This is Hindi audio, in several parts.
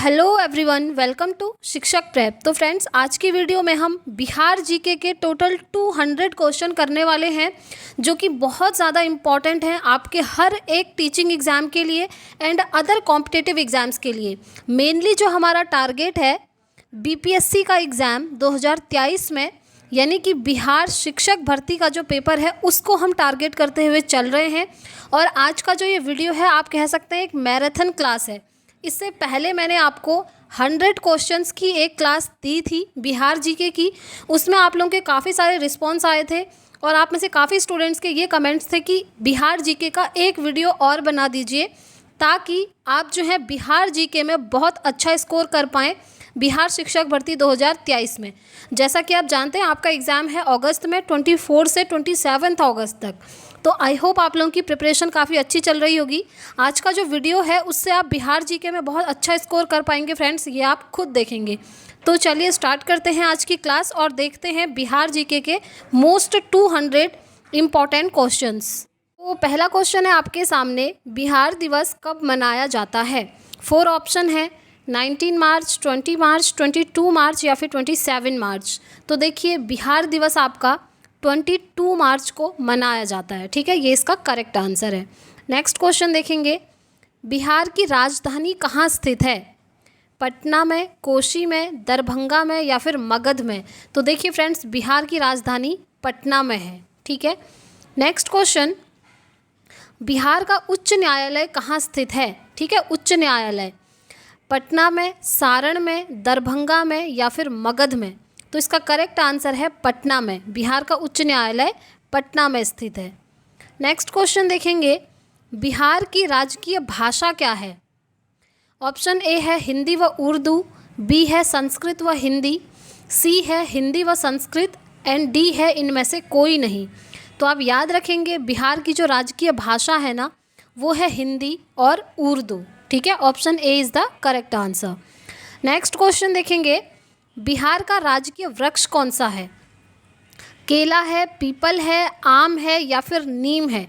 हेलो एवरीवन, वेलकम टू शिक्षक प्रेप। तो फ्रेंड्स, आज की वीडियो में हम बिहार जीके के टोटल 200 क्वेश्चन करने वाले हैं, जो कि बहुत ज़्यादा इम्पॉर्टेंट हैं आपके हर एक टीचिंग एग्ज़ाम के लिए एंड अदर कॉम्पिटिटिव एग्ज़ाम्स के लिए। मेनली जो हमारा टारगेट है बीपीएससी का एग्ज़ाम 2023 में, यानी कि बिहार शिक्षक भर्ती का जो पेपर है उसको हम टारगेट करते हुए चल रहे हैं। और आज का जो ये वीडियो है, आप कह सकते हैं एक मैराथन क्लास है। इससे पहले मैंने आपको 100 क्वेश्चंस की एक क्लास दी थी बिहार जीके की। उसमें आप लोगों के काफ़ी सारे रिस्पॉन्स आए थे और आप में से काफ़ी स्टूडेंट्स के ये कमेंट्स थे कि बिहार जीके का एक वीडियो और बना दीजिए, ताकि आप जो है बिहार जीके में बहुत अच्छा स्कोर कर पाएँ बिहार शिक्षक भर्ती 2023 में। जैसा कि आप जानते हैं, आपका एग्ज़ाम है अगस्त में 24 से 27 अगस्त तक। तो आई होप आप लोगों की प्रिपरेशन काफ़ी अच्छी चल रही होगी। आज का जो वीडियो है उससे आप बिहार जीके में बहुत अच्छा स्कोर कर पाएंगे फ्रेंड्स, ये आप खुद देखेंगे। तो चलिए स्टार्ट करते हैं आज की क्लास और देखते हैं बिहार जीके के मोस्ट 200 इम्पॉर्टेंट क्वेश्चंस। तो पहला क्वेश्चन है आपके सामने, बिहार दिवस कब मनाया जाता है? 4 ऑप्शन है, 19 मार्च, 20 मार्च, 22 मार्च या फिर 27 मार्च। तो देखिए, बिहार दिवस आपका 22 मार्च को मनाया जाता है। ठीक है, ये इसका करेक्ट आंसर है। नेक्स्ट क्वेश्चन देखेंगे, बिहार की राजधानी कहाँ स्थित है? पटना में, कोशी में, दरभंगा में या फिर मगध में? तो देखिए फ्रेंड्स, बिहार की राजधानी पटना में है। ठीक है। नेक्स्ट क्वेश्चन, बिहार का उच्च न्यायालय कहाँ स्थित है? ठीक है, उच्च न्यायालय पटना में, सारण में, दरभंगा में या फिर मगध में? तो इसका करेक्ट आंसर है पटना में। बिहार का उच्च न्यायालय पटना में स्थित है। नेक्स्ट क्वेश्चन देखेंगे, बिहार की राजकीय भाषा क्या है? ऑप्शन ए है हिंदी व उर्दू, बी है संस्कृत व हिंदी, सी है हिंदी व संस्कृत एंड डी है इनमें से कोई नहीं। तो आप याद रखेंगे, बिहार की जो राजकीय भाषा है ना, वो है हिंदी और उर्दू। ठीक है, option A is the correct answer. Next question देखेंगे, बिहार का राजकीय वृक्ष कौन सा है? केला है, पीपल है, आम है या फिर नीम है?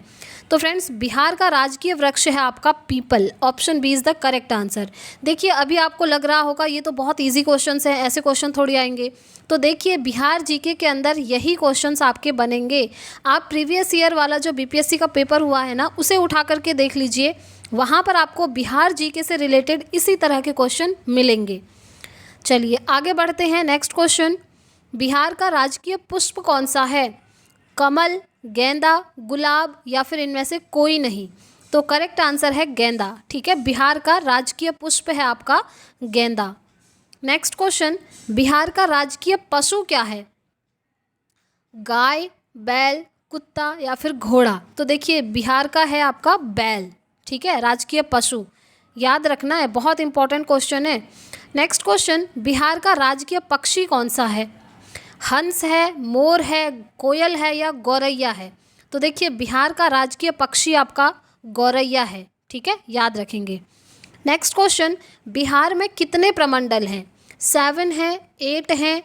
तो फ्रेंड्स, बिहार का राजकीय वृक्ष है आपका पीपल। Option B is the correct answer. देखिए, अभी आपको लग रहा होगा ये तो बहुत इजी क्वेश्चंस हैं, ऐसे क्वेश्चन थोड़ी आएंगे। तो देखिए, बिहार जीके के अंदर यही क्वेश्चंस आपके बनेंगे। आप प्रीवियस ईयर वाला जो बीपीएससी का पेपर हुआ है ना, उसे उठा करके देख लीजिए, वहाँ पर आपको बिहार जीके से रिलेटेड इसी तरह के क्वेश्चन मिलेंगे। चलिए आगे बढ़ते हैं। नेक्स्ट क्वेश्चन, बिहार का राजकीय पुष्प कौन सा है? कमल, गेंदा, गुलाब या फिर इनमें से कोई नहीं? तो करेक्ट आंसर है गेंदा। ठीक है, बिहार का राजकीय पुष्प है आपका गेंदा। नेक्स्ट क्वेश्चन, बिहार का राजकीय पशु क्या है? गाय, बैल, कुत्ता या फिर घोड़ा? तो देखिए, बिहार का है आपका बैल। ठीक है, राजकीय पशु याद रखना है, बहुत इंपॉर्टेंट क्वेश्चन है। नेक्स्ट क्वेश्चन, बिहार का राजकीय पक्षी कौन सा है? हंस है, मोर है, कोयल है या गौरैया है? तो देखिए, बिहार का राजकीय पक्षी आपका गौरैया है। ठीक है, याद रखेंगे। नेक्स्ट क्वेश्चन, बिहार में कितने प्रमंडल हैं? 7 हैं, 8 हैं,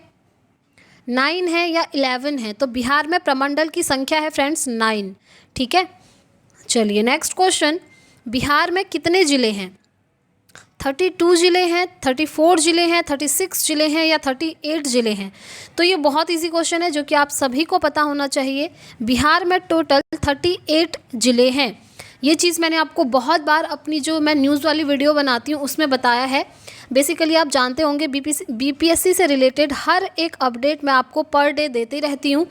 9 है या 11 है? तो बिहार में प्रमंडल की संख्या है फ्रेंड्स 9। ठीक है। चलिए नेक्स्ट क्वेश्चन, बिहार में कितने ज़िले हैं? 32 ज़िले हैं, 34 ज़िले हैं, 36 ज़िले हैं या 38 ज़िले हैं? तो ये बहुत इजी क्वेश्चन है, जो कि आप सभी को पता होना चाहिए। बिहार में टोटल 38 ज़िले हैं। ये चीज़ मैंने आपको बहुत बार अपनी जो मैं न्यूज़ वाली वीडियो बनाती हूँ उसमें बताया है। बेसिकली आप जानते होंगे, बीपीएससी से रिलेटेड हर एक अपडेट मैं आपको पर डे देती रहती हूँ।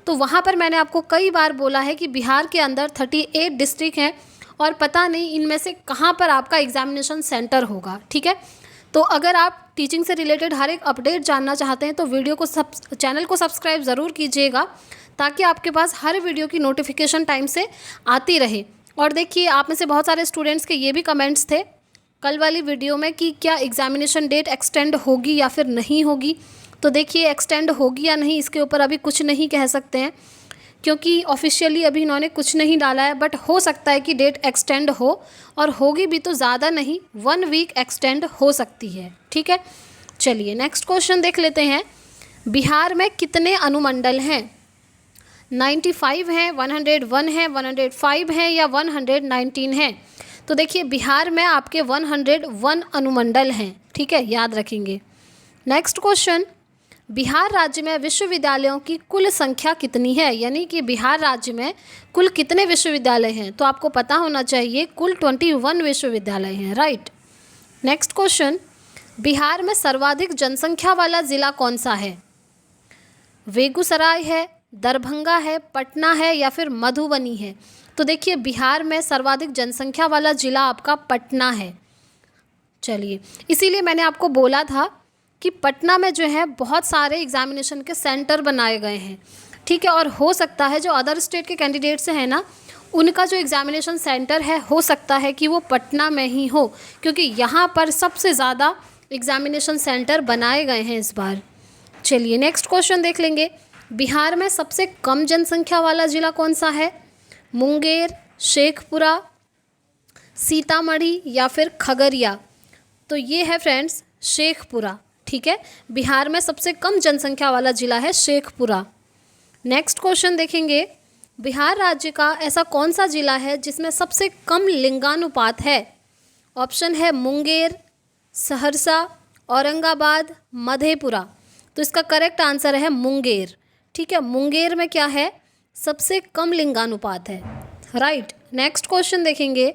तो वहाँ पर मैंने आपको कई बार बोला है कि बिहार के अंदर 38 डिस्ट्रिक्ट हैं और पता नहीं इनमें से कहाँ पर आपका एग्जामिनेशन सेंटर होगा। ठीक है, तो अगर आप टीचिंग से रिलेटेड हर एक अपडेट जानना चाहते हैं तो वीडियो को चैनल को सब्सक्राइब ज़रूर कीजिएगा, ताकि आपके पास हर वीडियो की नोटिफिकेशन टाइम से आती रहे। और देखिए, आप में से बहुत सारे स्टूडेंट्स के ये भी कमेंट्स थे कल वाली वीडियो में कि क्या एग्जामिनेशन डेट एक्सटेंड होगी या फिर नहीं होगी। तो देखिए, एक्सटेंड होगी या नहीं इसके ऊपर अभी कुछ नहीं कह सकते हैं, क्योंकि ऑफिशियली अभी इन्होंने कुछ नहीं डाला है। बट हो सकता है कि डेट एक्सटेंड हो, और होगी भी तो ज़्यादा नहीं, 1 वीक एक्सटेंड हो सकती है। ठीक है, चलिए नेक्स्ट क्वेश्चन देख लेते हैं, बिहार में कितने अनुमंडल हैं? 95 हैं, 101 हैं, 105 हैं या 119 हैं? तो देखिए बिहार में आपके 101 अनुमंडल हैं, ठीक है, याद रखेंगे। नेक्स्ट क्वेश्चन, बिहार राज्य में विश्वविद्यालयों की कुल संख्या कितनी है, यानी कि बिहार राज्य में कुल कितने विश्वविद्यालय हैं, तो आपको पता होना चाहिए कुल 21 विश्वविद्यालय हैं, राइट। नेक्स्ट क्वेश्चन, बिहार में सर्वाधिक जनसंख्या वाला ज़िला कौन सा है? बेगूसराय है, दरभंगा है, पटना है या फिर मधुबनी है? तो देखिए बिहार में सर्वाधिक जनसंख्या वाला ज़िला आपका पटना है। चलिए, इसीलिए मैंने आपको बोला था कि पटना में जो है बहुत सारे एग्जामिनेशन के सेंटर बनाए गए हैं, ठीक है, और हो सकता है जो अदर स्टेट के कैंडिडेट से है ना, उनका जो एग्जामिनेशन सेंटर है हो सकता है कि वो पटना में ही हो, क्योंकि यहाँ पर सबसे ज़्यादा एग्जामिनेशन सेंटर बनाए गए हैं इस बार। चलिए नेक्स्ट क्वेश्चन देख लेंगे, बिहार में सबसे कम जनसंख्या वाला ज़िला कौन सा है? मुंगेर, शेखपुरा, सीतामढ़ी या फिर खगड़िया? तो ये है फ्रेंड्स शेखपुरा, ठीक है, बिहार में सबसे कम जनसंख्या वाला ज़िला है शेखपुरा। नेक्स्ट क्वेश्चन देखेंगे, बिहार राज्य का ऐसा कौन सा ज़िला है जिसमें सबसे कम लिंगानुपात है? ऑप्शन है मुंगेर, सहरसा, औरंगाबाद, मधेपुरा। तो इसका करेक्ट आंसर है मुंगेर, ठीक है, मुंगेर में क्या है? सबसे कम लिंगानुपात है, राइट। नेक्स्ट क्वेश्चन देखेंगे,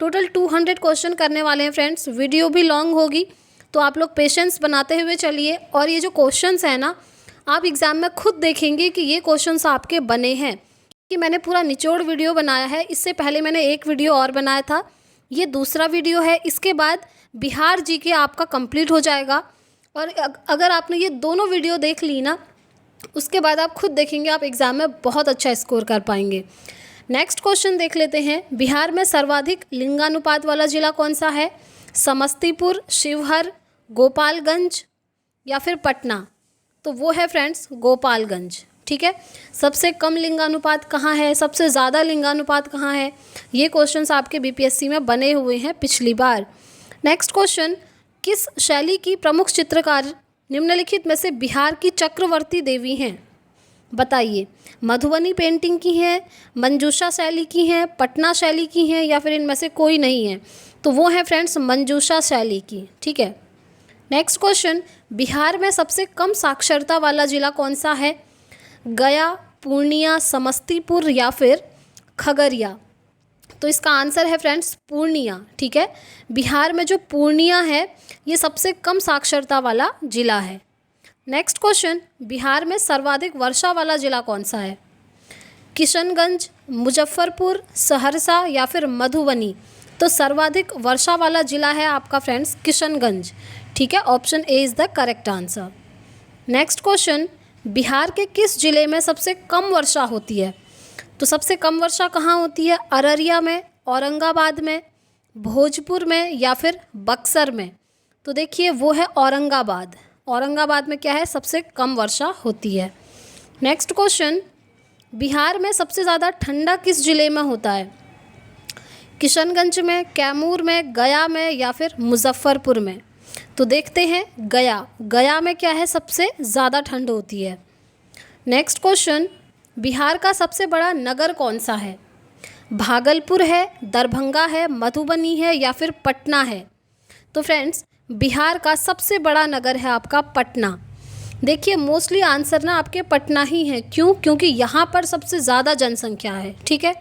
टोटल 200 क्वेश्चन करने वाले हैं फ्रेंड्स, वीडियो भी लॉन्ग होगी तो आप लोग पेशेंस बनाते हुए चलिए, और ये जो क्वेश्चंस हैं ना, आप एग्ज़ाम में खुद देखेंगे कि ये क्वेश्चंस आपके बने हैं, कि मैंने पूरा निचोड़ वीडियो बनाया है। इससे पहले मैंने एक वीडियो और बनाया था, ये दूसरा वीडियो है। इसके बाद बिहार जीके आपका कंप्लीट हो जाएगा, और अगर आपने ये दोनों वीडियो देख ली ना, उसके बाद आप खुद देखेंगे आप एग्ज़ाम में बहुत अच्छा स्कोर कर पाएंगे। नेक्स्ट क्वेश्चन देख लेते हैं, बिहार में सर्वाधिक लिंगानुपात वाला ज़िला कौन सा है? समस्तीपुर, शिवहर, गोपालगंज या फिर पटना? तो वो है फ्रेंड्स गोपालगंज, ठीक है। सबसे कम लिंगानुपात कहाँ है, सबसे ज़्यादा लिंगानुपात कहाँ है, ये क्वेश्चंस आपके बीपीएससी में बने हुए हैं पिछली बार। नेक्स्ट क्वेश्चन, किस शैली की प्रमुख चित्रकार निम्नलिखित में से बिहार की चक्रवर्ती देवी हैं? बताइए, मधुबनी पेंटिंग की हैं, मंजूषा शैली की हैं, पटना शैली की हैं या फिर इनमें से कोई नहीं है? तो वो है फ्रेंड्स मंजूषा शैली की, ठीक है। नेक्स्ट क्वेश्चन, बिहार में सबसे कम साक्षरता वाला ज़िला कौन सा है? गया, पूर्णिया, समस्तीपुर या फिर खगड़िया? तो इसका आंसर है फ्रेंड्स पूर्णिया, ठीक है। बिहार में जो पूर्णिया है ये सबसे कम साक्षरता वाला ज़िला है। नेक्स्ट क्वेश्चन, बिहार में सर्वाधिक वर्षा वाला ज़िला कौन सा है? किशनगंज, मुजफ्फरपुर, सहरसा या फिर मधुबनी? तो सर्वाधिक वर्षा वाला ज़िला है आपका फ्रेंड्स किशनगंज, ठीक है, option A is the correct answer. Next question, Bihar के किस ज़िले में सबसे कम वर्षा होती है? तो सबसे कम वर्षा कहाँ होती है? अररिया में, औरंगाबाद में, भोजपुर में या फिर बक्सर में? तो देखिए वो है औरंगाबाद, औरंगाबाद में क्या है? सबसे कम वर्षा होती है। नेक्स्ट क्वेश्चन, बिहार में सबसे ज़्यादा ठंडा किस ज़िले में होता है? किशनगंज में, कैमूर में, गया में या फिर मुजफ्फरपुर में? तो देखते हैं गया, गया में क्या है? सबसे ज़्यादा ठंड होती है। नेक्स्ट क्वेश्चन, बिहार का सबसे बड़ा नगर कौन सा है? भागलपुर है, दरभंगा है, मधुबनी है या फिर पटना है? तो फ्रेंड्स बिहार का सबसे बड़ा नगर है आपका पटना। देखिए मोस्टली आंसर ना आपके पटना ही है, क्यों? क्योंकि यहाँ पर सबसे ज़्यादा जनसंख्या है, ठीक है।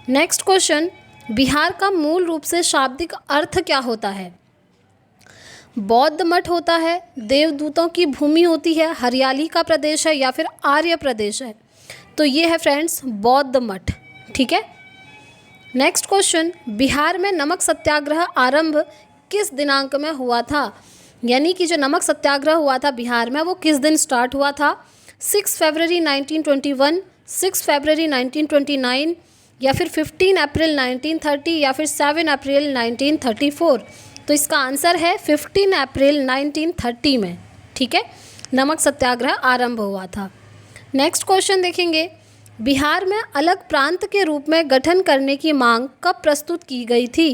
नेक्स्ट क्वेश्चन, बिहार का मूल रूप से शाब्दिक अर्थ क्या होता है? बौद्ध मठ होता है, देवदूतों की भूमि होती है, हरियाली का प्रदेश है या फिर आर्य प्रदेश है? तो ये है फ्रेंड्स बौद्ध मठ, ठीक है। नेक्स्ट क्वेश्चन, बिहार में नमक सत्याग्रह आरंभ किस दिनांक में हुआ था? यानी कि जो नमक सत्याग्रह हुआ था बिहार में वो किस दिन स्टार्ट हुआ था? 6 फरवरी 1921, 6 फरवरी 1929 या फिर 15 अप्रैल 1930 या फिर 7 अप्रैल 1934? तो इसका आंसर है 15 अप्रैल 1930 में, ठीक है, नमक सत्याग्रह आरंभ हुआ था। नेक्स्ट क्वेश्चन देखेंगे, बिहार में अलग प्रांत के रूप में गठन करने की मांग कब प्रस्तुत की गई थी?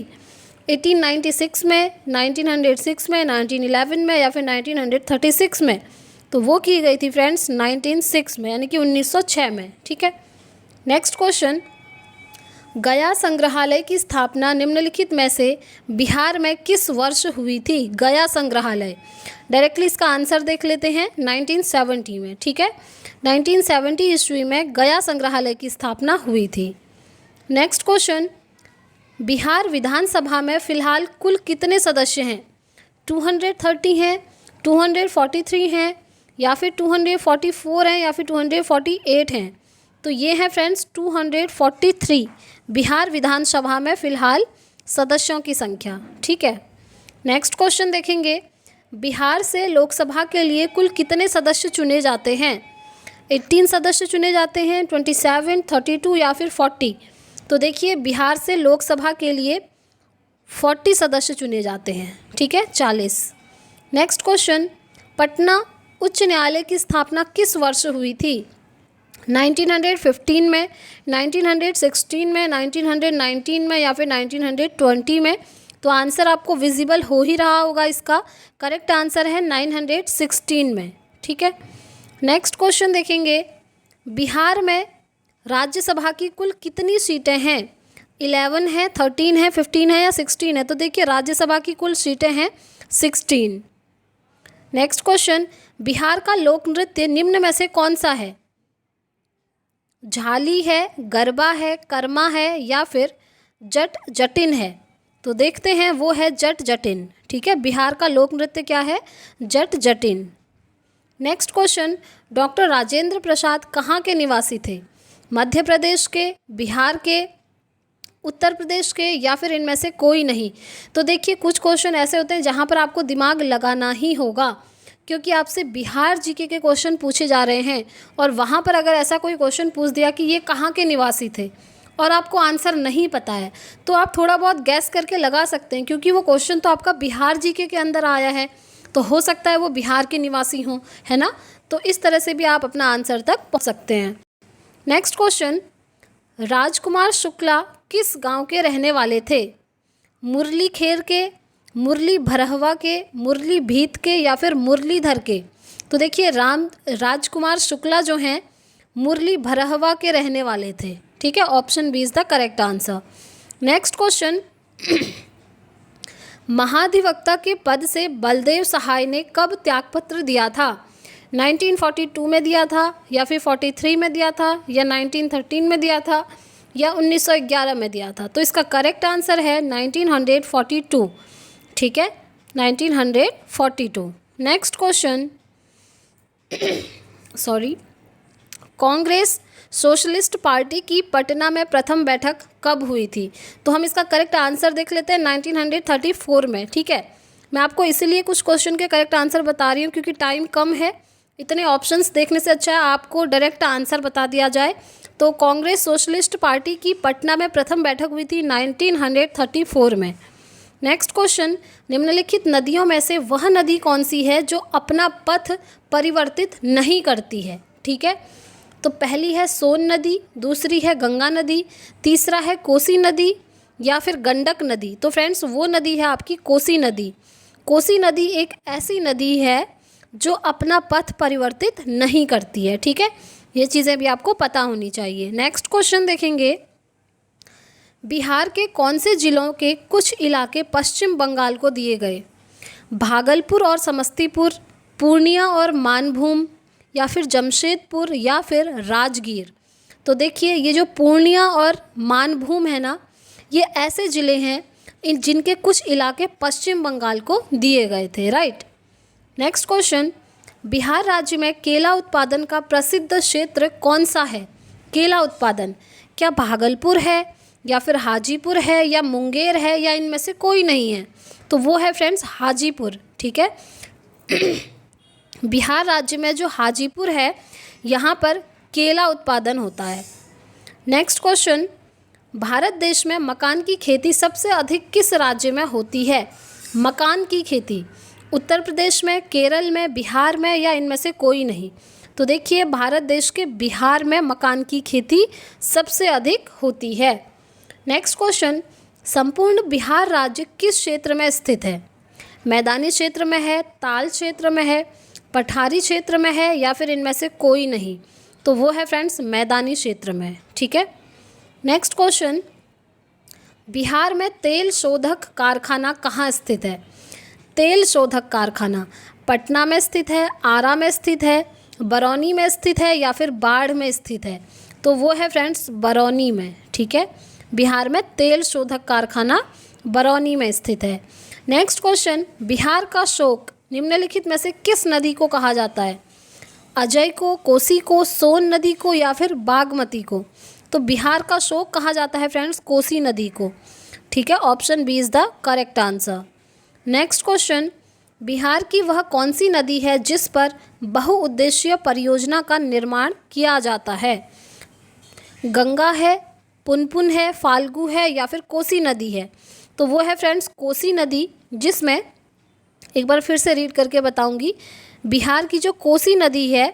1896 में, 1906 में, 1911 में या फिर 1936 में? तो वो की गई थी फ्रेंड्स 1906 में, यानी कि 1906 में, ठीक है। नेक्स्ट क्वेश्चन, गया संग्रहालय की स्थापना निम्नलिखित में से बिहार में किस वर्ष हुई थी? गया संग्रहालय, डायरेक्टली इसका आंसर देख लेते हैं, 1970 में। ठीक है, 1970 ईस्वी में गया संग्रहालय की स्थापना हुई थी। नेक्स्ट क्वेश्चन, बिहार विधानसभा में फिलहाल कुल कितने सदस्य हैं? 230 हैं, 243 हैं, या फिर 244 हैं, या फिर 248 हैं? तो ये है फ्रेंड्स 243 बिहार विधानसभा में फिलहाल सदस्यों की संख्या। ठीक है, नेक्स्ट क्वेश्चन देखेंगे, बिहार से लोकसभा के लिए कुल कितने सदस्य चुने जाते हैं? 18 सदस्य चुने जाते हैं, 27, 32 या फिर 40? तो देखिए, बिहार से लोकसभा के लिए 40 सदस्य चुने जाते हैं। ठीक है, 40। नेक्स्ट क्वेश्चन, पटना उच्च न्यायालय की स्थापना किस वर्ष हुई थी? 1915 में, 1916 में, 1919 में, या फिर 1920 में? तो आंसर आपको विजिबल हो ही रहा होगा, इसका करेक्ट आंसर है 916 में। ठीक है, नेक्स्ट क्वेश्चन देखेंगे, बिहार में राज्यसभा की कुल कितनी सीटें हैं? 11 है, 13 है, 15 है या 16 है? तो देखिए, राज्यसभा की कुल सीटें हैं 16। नेक्स्ट क्वेश्चन, बिहार का लोक नृत्य निम्न में से कौन सा है? झाली है, गरबा है, कर्मा है, या फिर जट जटिन है? तो देखते हैं, वो है जट जटिन। ठीक है, बिहार का लोक नृत्य क्या है? Jat Jatin. Next question, doctor Rajendra Prasad कहाँ के निवासी थे? मध्य प्रदेश के, बिहार के, उत्तर प्रदेश के, या फिर इनमें से कोई नहीं? तो देखिए, कुछ क्वेश्चन ऐसे होते हैं जहाँ पर आपको दिमाग लगाना ही होगा, क्योंकि आपसे बिहार जीके के क्वेश्चन पूछे जा रहे हैं, और वहाँ पर अगर ऐसा कोई क्वेश्चन पूछ दिया कि ये कहाँ के निवासी थे और आपको आंसर नहीं पता है, तो आप थोड़ा बहुत गैस करके लगा सकते हैं, क्योंकि वो क्वेश्चन तो आपका बिहार जीके के अंदर आया है, तो हो सकता है वो बिहार के निवासी हों, है ना? तो इस तरह से भी आप अपना आंसर तक पहुँच सकते हैं। नेक्स्ट क्वेश्चन, राजकुमार शुक्ला किस गांव के रहने वाले थे? मुरली खेर के, मुरली भरहवा के, मुरली भीत के, या फिर मुरलीधर के? तो देखिए, राजकुमार शुक्ला जो हैं मुरली भरहवा के रहने वाले थे। ठीक है, option B is the correct answer. Next question, महाधिवक्ता के पद से बलदेव सहाय ने कब त्यागपत्र दिया था? 1942 में दिया था, या फिर 43 में दिया था, या 1913 में दिया था, या 1911 में दिया था? तो इसका करेक्ट आंसर है 1942। ठीक है, 1942। Next question, sorry, Congress socialist party की पटना में प्रथम बैठक कब हुई थी? तो हम इसका करेक्ट आंसर देख लेते हैं, 1934 में। ठीक है, मैं आपको इसीलिए कुछ क्वेश्चन के करेक्ट आंसर बता रही हूँ, क्योंकि टाइम कम है, इतने ऑप्शंस देखने से अच्छा है आपको डायरेक्ट आंसर बता दिया जाए। तो कांग्रेस सोशलिस्ट पार्टी की पटना में प्रथम बैठक हुई थी 1934 में। नेक्स्ट क्वेश्चन, निम्नलिखित नदियों में से वह नदी कौन सी है जो अपना पथ परिवर्तित नहीं करती है? ठीक है, तो पहली है सोन नदी, दूसरी है गंगा नदी, तीसरा है कोसी नदी, या फिर गंडक नदी? तो फ्रेंड्स, वो नदी है आपकी कोसी नदी। कोसी नदी एक ऐसी नदी है जो अपना पथ परिवर्तित नहीं करती है। ठीक है, ये चीज़ें भी आपको पता होनी चाहिए। नेक्स्ट क्वेश्चन देखेंगे, बिहार के कौन से जिलों के कुछ इलाके पश्चिम बंगाल को दिए गए? भागलपुर और समस्तीपुर, पूर्णिया और मानभूम, या फिर जमशेदपुर, या फिर राजगीर? तो देखिए, ये जो पूर्णिया और मानभूम है ना, ये ऐसे ज़िले हैं जिनके कुछ इलाके पश्चिम बंगाल को दिए गए थे। राइट। नेक्स्ट क्वेश्चन, बिहार राज्य में केला उत्पादन का प्रसिद्ध क्षेत्र कौन सा है? केला उत्पादन, क्या भागलपुर है, या फिर हाजीपुर है, या मुंगेर है, या इनमें से कोई नहीं है? तो वो है फ्रेंड्स हाजीपुर। ठीक है, बिहार राज्य में जो हाजीपुर है, यहाँ पर केला उत्पादन होता है। नेक्स्ट क्वेश्चन, भारत देश में मकान की खेती सबसे अधिक किस राज्य में होती है? मकान की खेती उत्तर प्रदेश में, केरल में, बिहार में, या इनमें से कोई नहीं? तो देखिए, भारत देश के बिहार में मकान की खेती सबसे अधिक होती है। नेक्स्ट क्वेश्चन, संपूर्ण बिहार राज्य किस क्षेत्र में स्थित है? मैदानी क्षेत्र में है, ताल क्षेत्र में है, पठारी क्षेत्र में है, या फिर इनमें से कोई नहीं? तो वो है फ्रेंड्स मैदानी क्षेत्र में। ठीक है। नेक्स्ट क्वेश्चन, बिहार में तेल शोधक कारखाना कहाँ स्थित है? तेल शोधक कारखाना पटना में स्थित है, आरा में स्थित है, बरौनी में स्थित है या फिर बाढ़ में स्थित है? तो वो है फ्रेंड्स बरौनी में। ठीक है, बिहार में तेल शोधक कारखाना बरौनी में स्थित है। नेक्स्ट क्वेश्चन, बिहार का शोक निम्नलिखित में से किस नदी को कहा जाता है? अजय को, कोसी को, सोन नदी को या फिर बागमती को? तो बिहार का शोक कहा जाता है फ्रेंड्स कोसी नदी को। ठीक है, option B is the correct answer. Next question, Bihar की वह कौन सी नदी है जिस पर बहुउद्देशीय परियोजना का निर्माण किया जाता है? गंगा है, पुनपुन है, फाल्गु है या फिर कोसी नदी है? तो वो है फ्रेंड्स कोसी नदी, जिसमें एक बार फिर से रीड करके बताऊंगी। बिहार की जो कोसी नदी है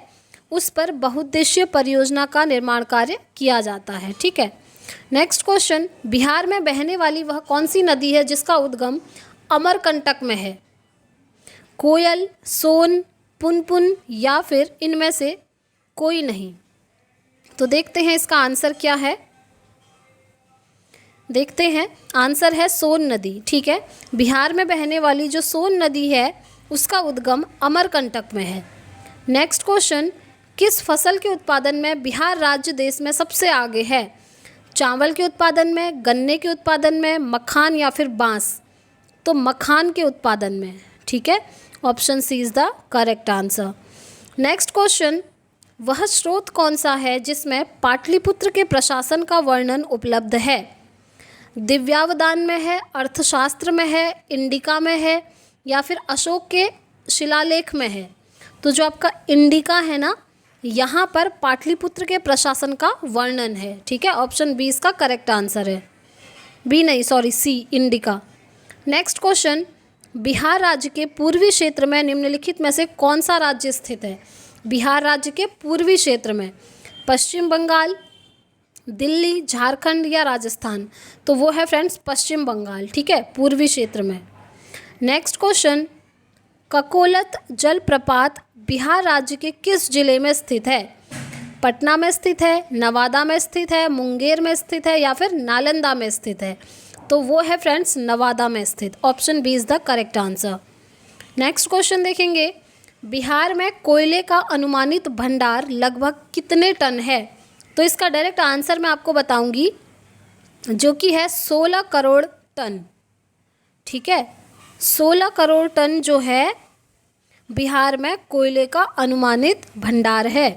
उस पर बहुउद्देशीय परियोजना का निर्माण कार्य किया जाता है। ठीक है, नेक्स्ट क्वेश्चन, बिहार में बहने वाली वह कौन सी नदी है जिसका उद्गम अमरकंटक में है? कोयल, सोन, पुनपुन या फिर इनमें से कोई नहीं? तो देखते हैं इसका आंसर क्या है। देखते हैं, आंसर है सोन नदी। ठीक है, बिहार में बहने वाली जो सोन नदी है उसका उद्गम अमरकंटक में है। नेक्स्ट क्वेश्चन, किस फसल के उत्पादन में बिहार राज्य देश में सबसे आगे है? चावल के उत्पादन में, गन्ने के उत्पादन में, मखान या फिर बांस? तो मखान के उत्पादन में। ठीक है, option C is the correct answer. Next question, वह स्रोत कौन सा है जिसमें पाटलिपुत्र के प्रशासन का वर्णन उपलब्ध है? दिव्यावदान में है, अर्थशास्त्र में है, इंडिका में है या फिर अशोक के शिलालेख में है? तो जो आपका इंडिका है ना, यहाँ पर पाटलिपुत्र के प्रशासन का वर्णन है। ठीक है, ऑप्शन बी इसका करेक्ट आंसर है। बी नहीं, सॉरी, सी, इंडिका। नेक्स्ट क्वेश्चन, बिहार राज्य के पूर्वी क्षेत्र में निम्नलिखित में से कौन सा राज्य स्थित है? बिहार राज्य के पूर्वी क्षेत्र में पश्चिम बंगाल, दिल्ली, झारखंड या राजस्थान? तो वो है फ्रेंड्स पश्चिम बंगाल। ठीक है, पूर्वी क्षेत्र में। नेक्स्ट क्वेश्चन, ककोलत जलप्रपात बिहार राज्य के किस जिले में स्थित है? पटना में स्थित है, नवादा में स्थित है, मुंगेर में स्थित है या फिर नालंदा में स्थित है? तो वो है फ्रेंड्स नवादा में स्थित। Option B is the correct answer. Next question देखेंगे, बिहार में कोयले का अनुमानित भंडार लगभग कितने टन है? तो इसका डायरेक्ट आंसर मैं आपको बताऊंगी, जो कि है 16 करोड़ टन। ठीक है, 16 करोड़ टन जो है बिहार में कोयले का अनुमानित भंडार है।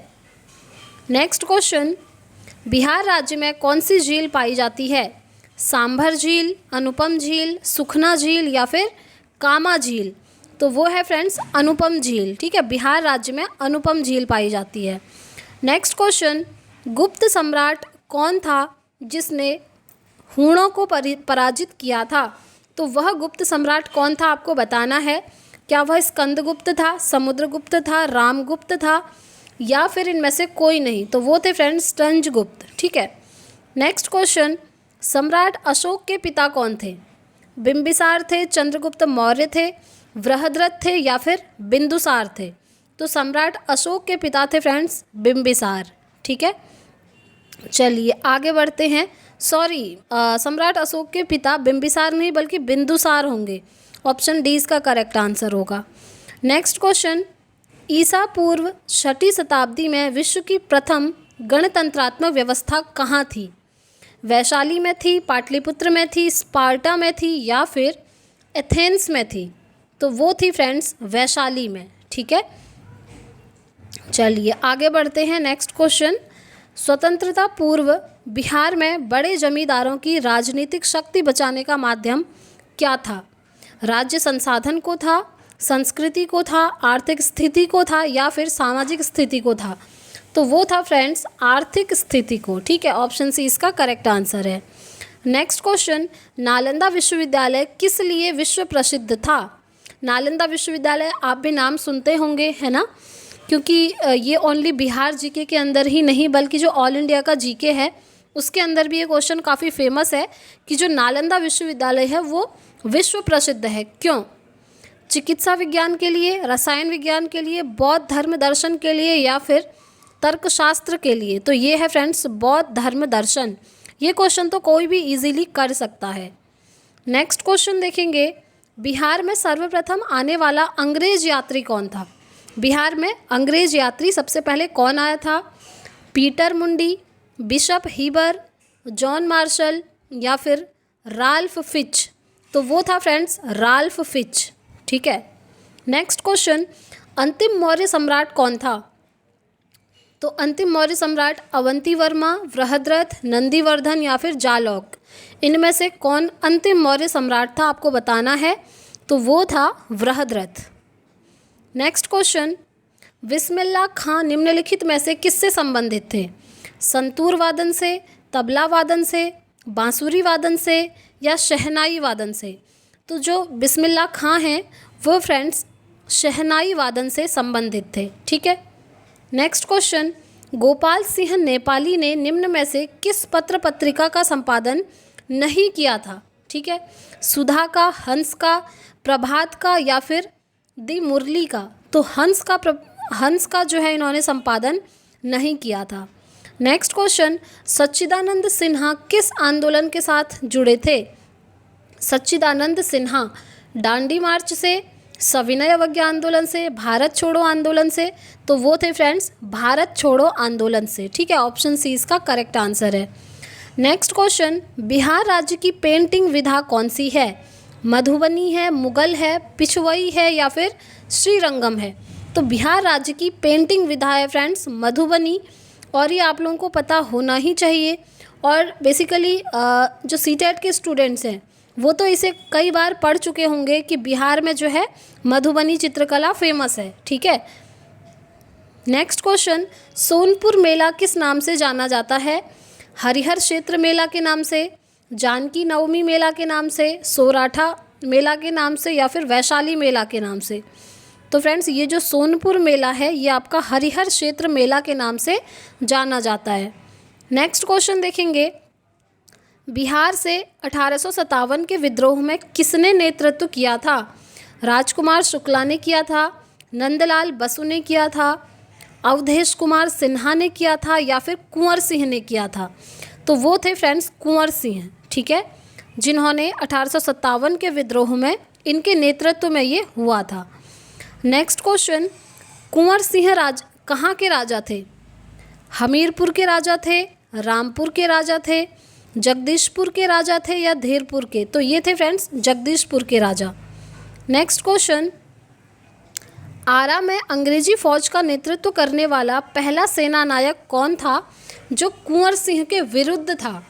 नेक्स्ट क्वेश्चन, बिहार राज्य में कौन सी झील पाई जाती है? सांभर झील, अनुपम झील, सुखना झील या फिर कामा झील? तो वो है फ्रेंड्स अनुपम झील। ठीक है, बिहार राज्य में अनुपम झील पाई जाती है। नेक्स्ट क्वेश्चन, गुप्त सम्राट कौन था जिसने हूणों को पराजित किया था? तो वह गुप्त सम्राट कौन था आपको बताना है। क्या वह स्कंदगुप्त था, समुद्रगुप्त था, रामगुप्त था या फिर इनमें से कोई नहीं? तो वो थे फ्रेंड्स स्कंदगुप्त। ठीक है, नेक्स्ट क्वेश्चन, सम्राट अशोक के पिता कौन थे? बिंबिसार थे, चंद्रगुप्त मौर्य थे, बृहद्रथ थे या फिर बिंदुसार थे? तो सम्राट अशोक के पिता थे फ्रेंड्स बिंबिसार। ठीक है, चलिए आगे बढ़ते हैं। सॉरी, सम्राट अशोक के पिता बिंबिसार नहीं बल्कि बिंदुसार होंगे। ऑप्शन डी इसका करेक्ट आंसर होगा। नेक्स्ट क्वेश्चन, ईसा पूर्व 6वीं शताब्दी में विश्व की प्रथम गणतंत्रात्मक व्यवस्था कहाँ थी? वैशाली में थी, पाटलिपुत्र में थी, स्पार्टा में थी या फिर एथेंस में थी? तो वो थी फ्रेंड्स वैशाली में। ठीक है, चलिए आगे बढ़ते हैं। नेक्स्ट क्वेश्चन, स्वतंत्रता पूर्व बिहार में बड़े जमींदारों की राजनीतिक शक्ति बचाने का माध्यम क्या था? राज्य संसाधन को था, संस्कृति को था, आर्थिक स्थिति को था या फिर सामाजिक स्थिति को था? तो वो था फ्रेंड्स आर्थिक स्थिति को। ठीक है, ऑप्शन सी इसका करेक्ट आंसर है। नेक्स्ट क्वेश्चन, नालंदा विश्वविद्यालय किस लिए विश्व प्रसिद्ध था? नालंदा विश्वविद्यालय आप भी नाम सुनते होंगे, है ना, क्योंकि ये ओनली बिहार जीके के अंदर ही नहीं बल्कि जो ऑल इंडिया का जीके है उसके अंदर भी ये क्वेश्चन काफ़ी फेमस है कि जो नालंदा विश्वविद्यालय है वो विश्व प्रसिद्ध है। क्यों? चिकित्सा विज्ञान के लिए, रसायन विज्ञान के लिए, बौद्ध धर्म दर्शन के लिए या फिर तर्कशास्त्र के लिए? तो ये है फ्रेंड्स बौद्ध धर्म दर्शन ये क्वेश्चन तो कोई भी इजीली कर सकता है। नेक्स्ट क्वेश्चन देखेंगे, बिहार में सर्वप्रथम आने वाला अंग्रेज यात्री कौन था? बिहार में अंग्रेज यात्री सबसे पहले कौन आया था? पीटर मुंडी, बिशप हीबर, जॉन मार्शल या फिर राल्फ फिच? तो वो था फ्रेंड्स राल्फ फिच। ठीक है। नेक्स्ट क्वेश्चन, अंतिम मौर्य सम्राट कौन था? तो अंतिम मौर्य सम्राट अवंती वर्मा, बृहद्रथ, नंदीवर्धन या फिर जालौक? इनमें से कौन अंतिम मौर्य सम्राट था आपको बताना है। तो वो था बृहद्रथ। नेक्स्ट क्वेश्चन, बिस्मिल्लाह खां निम्नलिखित में से किससे संबंधित थे? संतूर वादन से, तबला वादन से, बांसुरी वादन से या शहनाई वादन से? तो जो बिस्मिल्लाह खां हैं वो फ्रेंड्स शहनाई वादन से संबंधित थे। ठीक है। नेक्स्ट क्वेश्चन, गोपाल सिंह नेपाली ने निम्न में से किस पत्र पत्रिका का संपादन नहीं किया था? ठीक है। सुधा का, हंस का, प्रभात का या फिर दी मुरली का? तो हंस का जो है इन्होंने संपादन नहीं किया था। नेक्स्ट क्वेश्चन, सच्चिदानंद सिन्हा किस आंदोलन के साथ जुड़े थे? सच्चिदानंद सिन्हा दांडी मार्च से, सविनय अवज्ञा आंदोलन से, भारत छोड़ो आंदोलन से? तो वो थे फ्रेंड्स भारत छोड़ो आंदोलन से। ठीक है। ऑप्शन सी इसका करेक्ट आंसर है। नेक्स्ट क्वेश्चन, बिहार राज्य की पेंटिंग विधा कौन सी है? मधुबनी है, मुगल है, पिछवई है या फिर श्रीरंगम है? तो बिहार राज्य की पेंटिंग विधा है फ्रेंड्स मधुबनी, और ये आप लोगों को पता होना ही चाहिए। और बेसिकली जो सीटेट के स्टूडेंट्स हैं वो तो इसे कई बार पढ़ चुके होंगे कि बिहार में जो है मधुबनी चित्रकला फेमस है। ठीक है। नेक्स्ट क्वेश्चन, सोनपुर मेला किस नाम से जाना जाता है? हरिहर क्षेत्र मेला के नाम से, जानकी नवमी मेला के नाम से, सोराठा मेला के नाम से या फिर वैशाली मेला के नाम से? तो फ्रेंड्स ये जो सोनपुर मेला है ये आपका हरिहर क्षेत्र मेला के नाम से जाना जाता है। नेक्स्ट क्वेश्चन देखेंगे, बिहार से 1857 के विद्रोह में किसने नेतृत्व किया था? राजकुमार शुक्ला ने किया था, नंदलाल बसु ने किया था, अवधेश कुमार सिन्हा ने किया था या फिर कुंवर सिंह ने किया था? तो वो थे फ्रेंड्स कुंवर सिंह। ठीक है। जिन्होंने 1857 के विद्रोह में इनके नेतृत्व में ये हुआ था। नेक्स्ट क्वेश्चन, कुंवर सिंह कहाँ के राजा थे? हमीरपुर के राजा थे, रामपुर के राजा थे, जगदीशपुर के राजा थे या धीरपुर के? तो ये थे फ्रेंड्स जगदीशपुर के राजा। नेक्स्ट क्वेश्चन, आरा में अंग्रेजी फौज का नेतृत्व करने वाला पहला सेना नायक कौन था जो कुंवर सिंह के विरुद्ध था?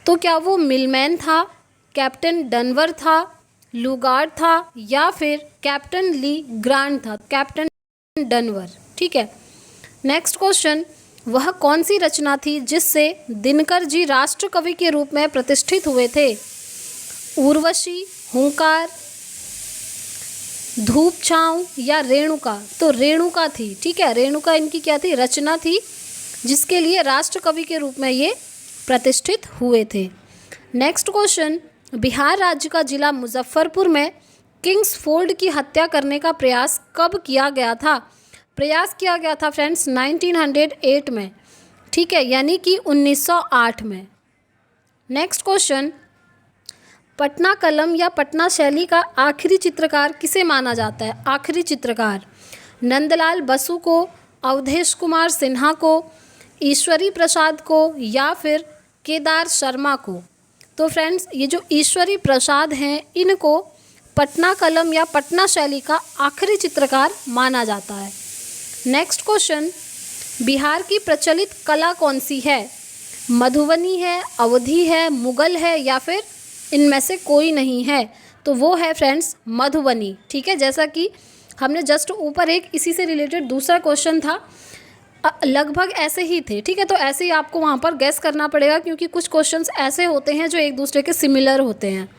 तो क्या वो मिलमैन था, कैप्टन डनवर था, लुगार्ड था या फिर कैप्टन ली ग्रांट था? कैप्टन डनवर। ठीक है। नेक्स्ट क्वेश्चन, वह कौन सी रचना थी जिससे दिनकर जी राष्ट्र कवि के रूप में प्रतिष्ठित हुए थे? उर्वशी, हुंकार, धूप छाँव या रेणुका? तो रेणुका थी। ठीक है। रेणुका इनकी क्या थी? रचना थी जिसके लिए राष्ट्र कवि के रूप में ये प्रतिष्ठित हुए थे। नेक्स्ट क्वेश्चन, बिहार राज्य का जिला मुजफ्फरपुर में किंग्सफोर्ड की हत्या करने का प्रयास कब किया गया था? प्रयास किया गया था फ्रेंड्स 1908 में। ठीक है। यानी कि 1908 में। नेक्स्ट क्वेश्चन, पटना कलम या पटना शैली का आखिरी चित्रकार किसे माना जाता है? आखिरी चित्रकार नंदलाल बसु को, अवधेश कुमार सिन्हा को, ईश्वरी प्रसाद को या फिर केदार शर्मा को? तो फ्रेंड्स ये जो ईश्वरी प्रसाद हैं इनको पटना कलम या पटना शैली का आखिरी चित्रकार माना जाता है। नेक्स्ट क्वेश्चन, बिहार की प्रचलित कला कौन सी है? मधुबनी है, अवधी है, मुगल है या फिर इनमें से कोई नहीं है? तो वो है फ्रेंड्स मधुबनी। ठीक है। जैसा कि हमने जस्ट ऊपर एक इसी से रिलेटेड दूसरा क्वेश्चन था, लगभग ऐसे ही थे। ठीक है। तो ऐसे ही आपको वहाँ पर गैस करना पड़ेगा क्योंकि कुछ क्वेश्चंस ऐसे होते हैं जो एक दूसरे के सिमिलर होते हैं।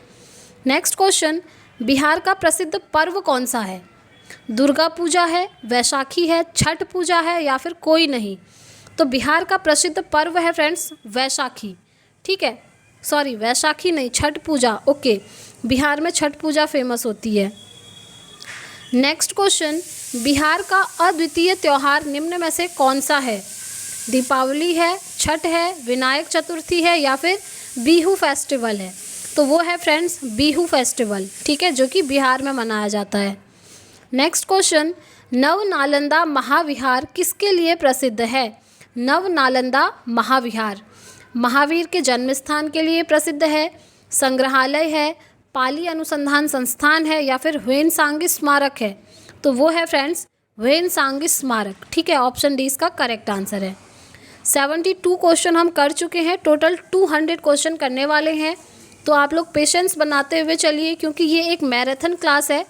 नेक्स्ट क्वेश्चन, बिहार का प्रसिद्ध पर्व कौन सा है? दुर्गा पूजा है, वैशाखी है, छठ पूजा है या फिर कोई नहीं? तो बिहार का प्रसिद्ध पर्व है फ्रेंड्स वैशाखी। ठीक है। सॉरी, वैशाखी नहीं, छठ पूजा। ओके। बिहार में छठ पूजा फेमस होती है। नेक्स्ट क्वेश्चन, बिहार का अद्वितीय त्यौहार निम्न में से कौन सा है? दीपावली है, छठ है, विनायक चतुर्थी है या फिर बिहू फेस्टिवल है? तो वो है फ्रेंड्स बिहू फेस्टिवल, ठीक है, जो कि बिहार में मनाया जाता है। नेक्स्ट क्वेश्चन, नव नालंदा महाविहार किसके लिए प्रसिद्ध है? नव नालंदा महाविहार महावीर के जन्म स्थान के लिए प्रसिद्ध है, संग्रहालय है, पाली अनुसंधान संस्थान है या फिर ह्वेनसांगी स्मारक है? तो वो है फ्रेंड्स ह्वेनसांगी स्मारक, ठीक है। ऑप्शन डी इसका करेक्ट आंसर है। 72 क्वेश्चन हम कर चुके हैं, टोटल 200 क्वेश्चन करने वाले हैं। तो आप लोग पेशेंस बनाते हुए चलिए, क्योंकि ये एक मैराथन क्लास है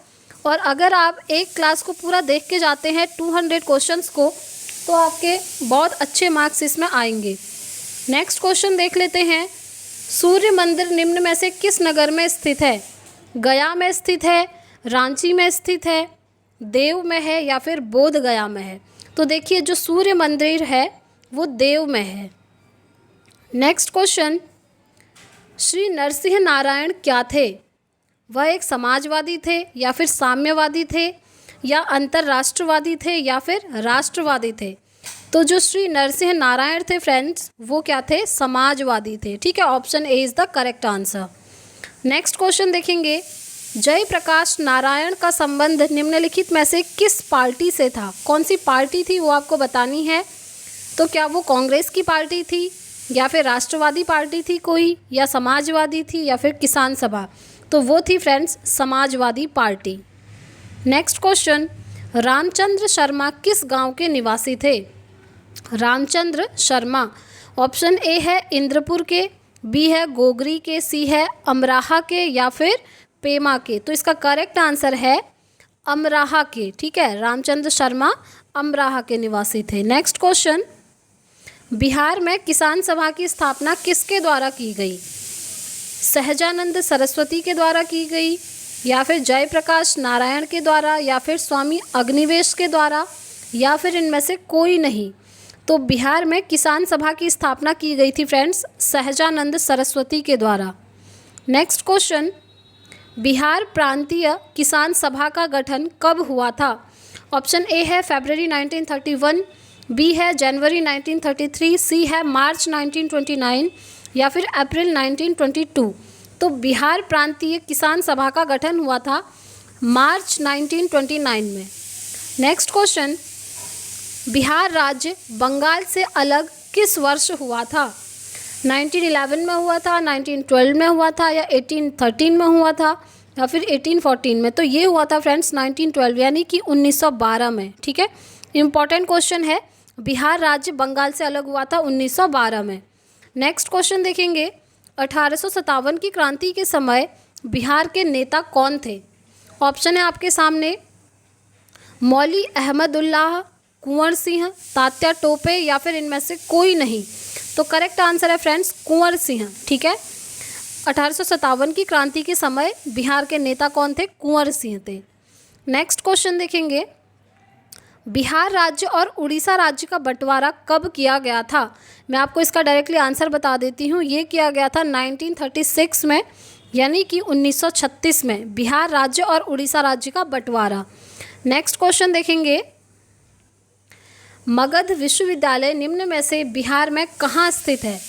और अगर आप एक क्लास को पूरा देख के जाते हैं 200 क्वेश्चंस को, तो आपके बहुत अच्छे मार्क्स इसमें आएंगे। नेक्स्ट क्वेश्चन देख लेते हैं, सूर्य मंदिर निम्न में से किस नगर में स्थित है? गया में स्थित है, रांची में स्थित है, देव में है या फिर बोध गया में है? तो देखिए जो सूर्य मंदिर है वो देव में है। नेक्स्ट क्वेश्चन, श्री नरसिंह नारायण क्या थे? वह एक समाजवादी थे या फिर साम्यवादी थे या अंतर्राष्ट्रवादी थे या फिर राष्ट्रवादी थे? तो जो श्री नरसिंह नारायण थे फ्रेंड्स वो क्या थे? समाजवादी थे, ठीक है। Option A is the correct answer. Next question देखेंगे, जयप्रकाश नारायण का संबंध निम्नलिखित में से किस पार्टी से था? कौन सी पार्टी थी वो आपको बतानी है। तो क्या वो कांग्रेस की पार्टी थी या फिर राष्ट्रवादी पार्टी थी कोई, या समाजवादी थी या फिर किसान सभा? तो वो थी friends Samajwadi party. Next question, Ramchandra Sharma किस गांव के निवासी थे? रामचंद्र शर्मा ऑप्शन ए है इंद्रपुर के, बी है गोगरी के, सी है अमराहा के या फिर पेमा के? तो इसका करेक्ट आंसर है अमराहा के, ठीक है। रामचंद्र शर्मा अमराहा के निवासी थे। नेक्स्ट क्वेश्चन, बिहार में किसान सभा की स्थापना किसके द्वारा की गई? सहजानंद सरस्वती के द्वारा की गई या फिर जयप्रकाश नारायण के द्वारा या फिर स्वामी अग्निवेश के द्वारा या फिर इनमें से कोई नहीं? तो बिहार में किसान सभा की स्थापना की गई थी फ्रेंड्स सहजानंद सरस्वती के द्वारा। नेक्स्ट क्वेश्चन, बिहार प्रांतीय किसान सभा का गठन कब हुआ था? ऑप्शन ए है फरवरी 1931, बी है जनवरी 1933, सी है मार्च 1929 या फिर अप्रैल 1922? तो बिहार प्रांतीय किसान सभा का गठन हुआ था मार्च 1929 में। नेक्स्ट क्वेश्चन, बिहार राज्य बंगाल से अलग किस वर्ष हुआ था? 1911 में हुआ था, 1912 में हुआ था या 1813 में हुआ था या फिर 1814 में? तो ये हुआ था फ्रेंड्स 1912 यानी कि 1912 में, ठीक है। इंपॉर्टेंट क्वेश्चन है, बिहार राज्य बंगाल से अलग हुआ था 1912 में। नेक्स्ट क्वेश्चन देखेंगे, 1857 की क्रांति के समय बिहार के नेता कौन थे? ऑप्शन है आपके सामने, मौली अहमदुल्लाह, कुंवर सिंह, तात्या टोपे या फिर इनमें से कोई नहीं? तो करेक्ट आंसर है फ्रेंड्स कुंवर सिंह, ठीक है। 1857 की क्रांति के समय बिहार के नेता कौन थे? कुंवर सिंह थे। नेक्स्ट क्वेश्चन देखेंगे, बिहार राज्य और उड़ीसा राज्य का बंटवारा कब किया गया था? मैं आपको इसका डायरेक्टली आंसर बता देती हूँ। ये किया गया था 1936 में, यानी कि 1936 में बिहार राज्य और उड़ीसा राज्य का बंटवारा। नेक्स्ट क्वेश्चन देखेंगे, मगध विश्वविद्यालय निम्न में से बिहार में कहाँ स्थित है?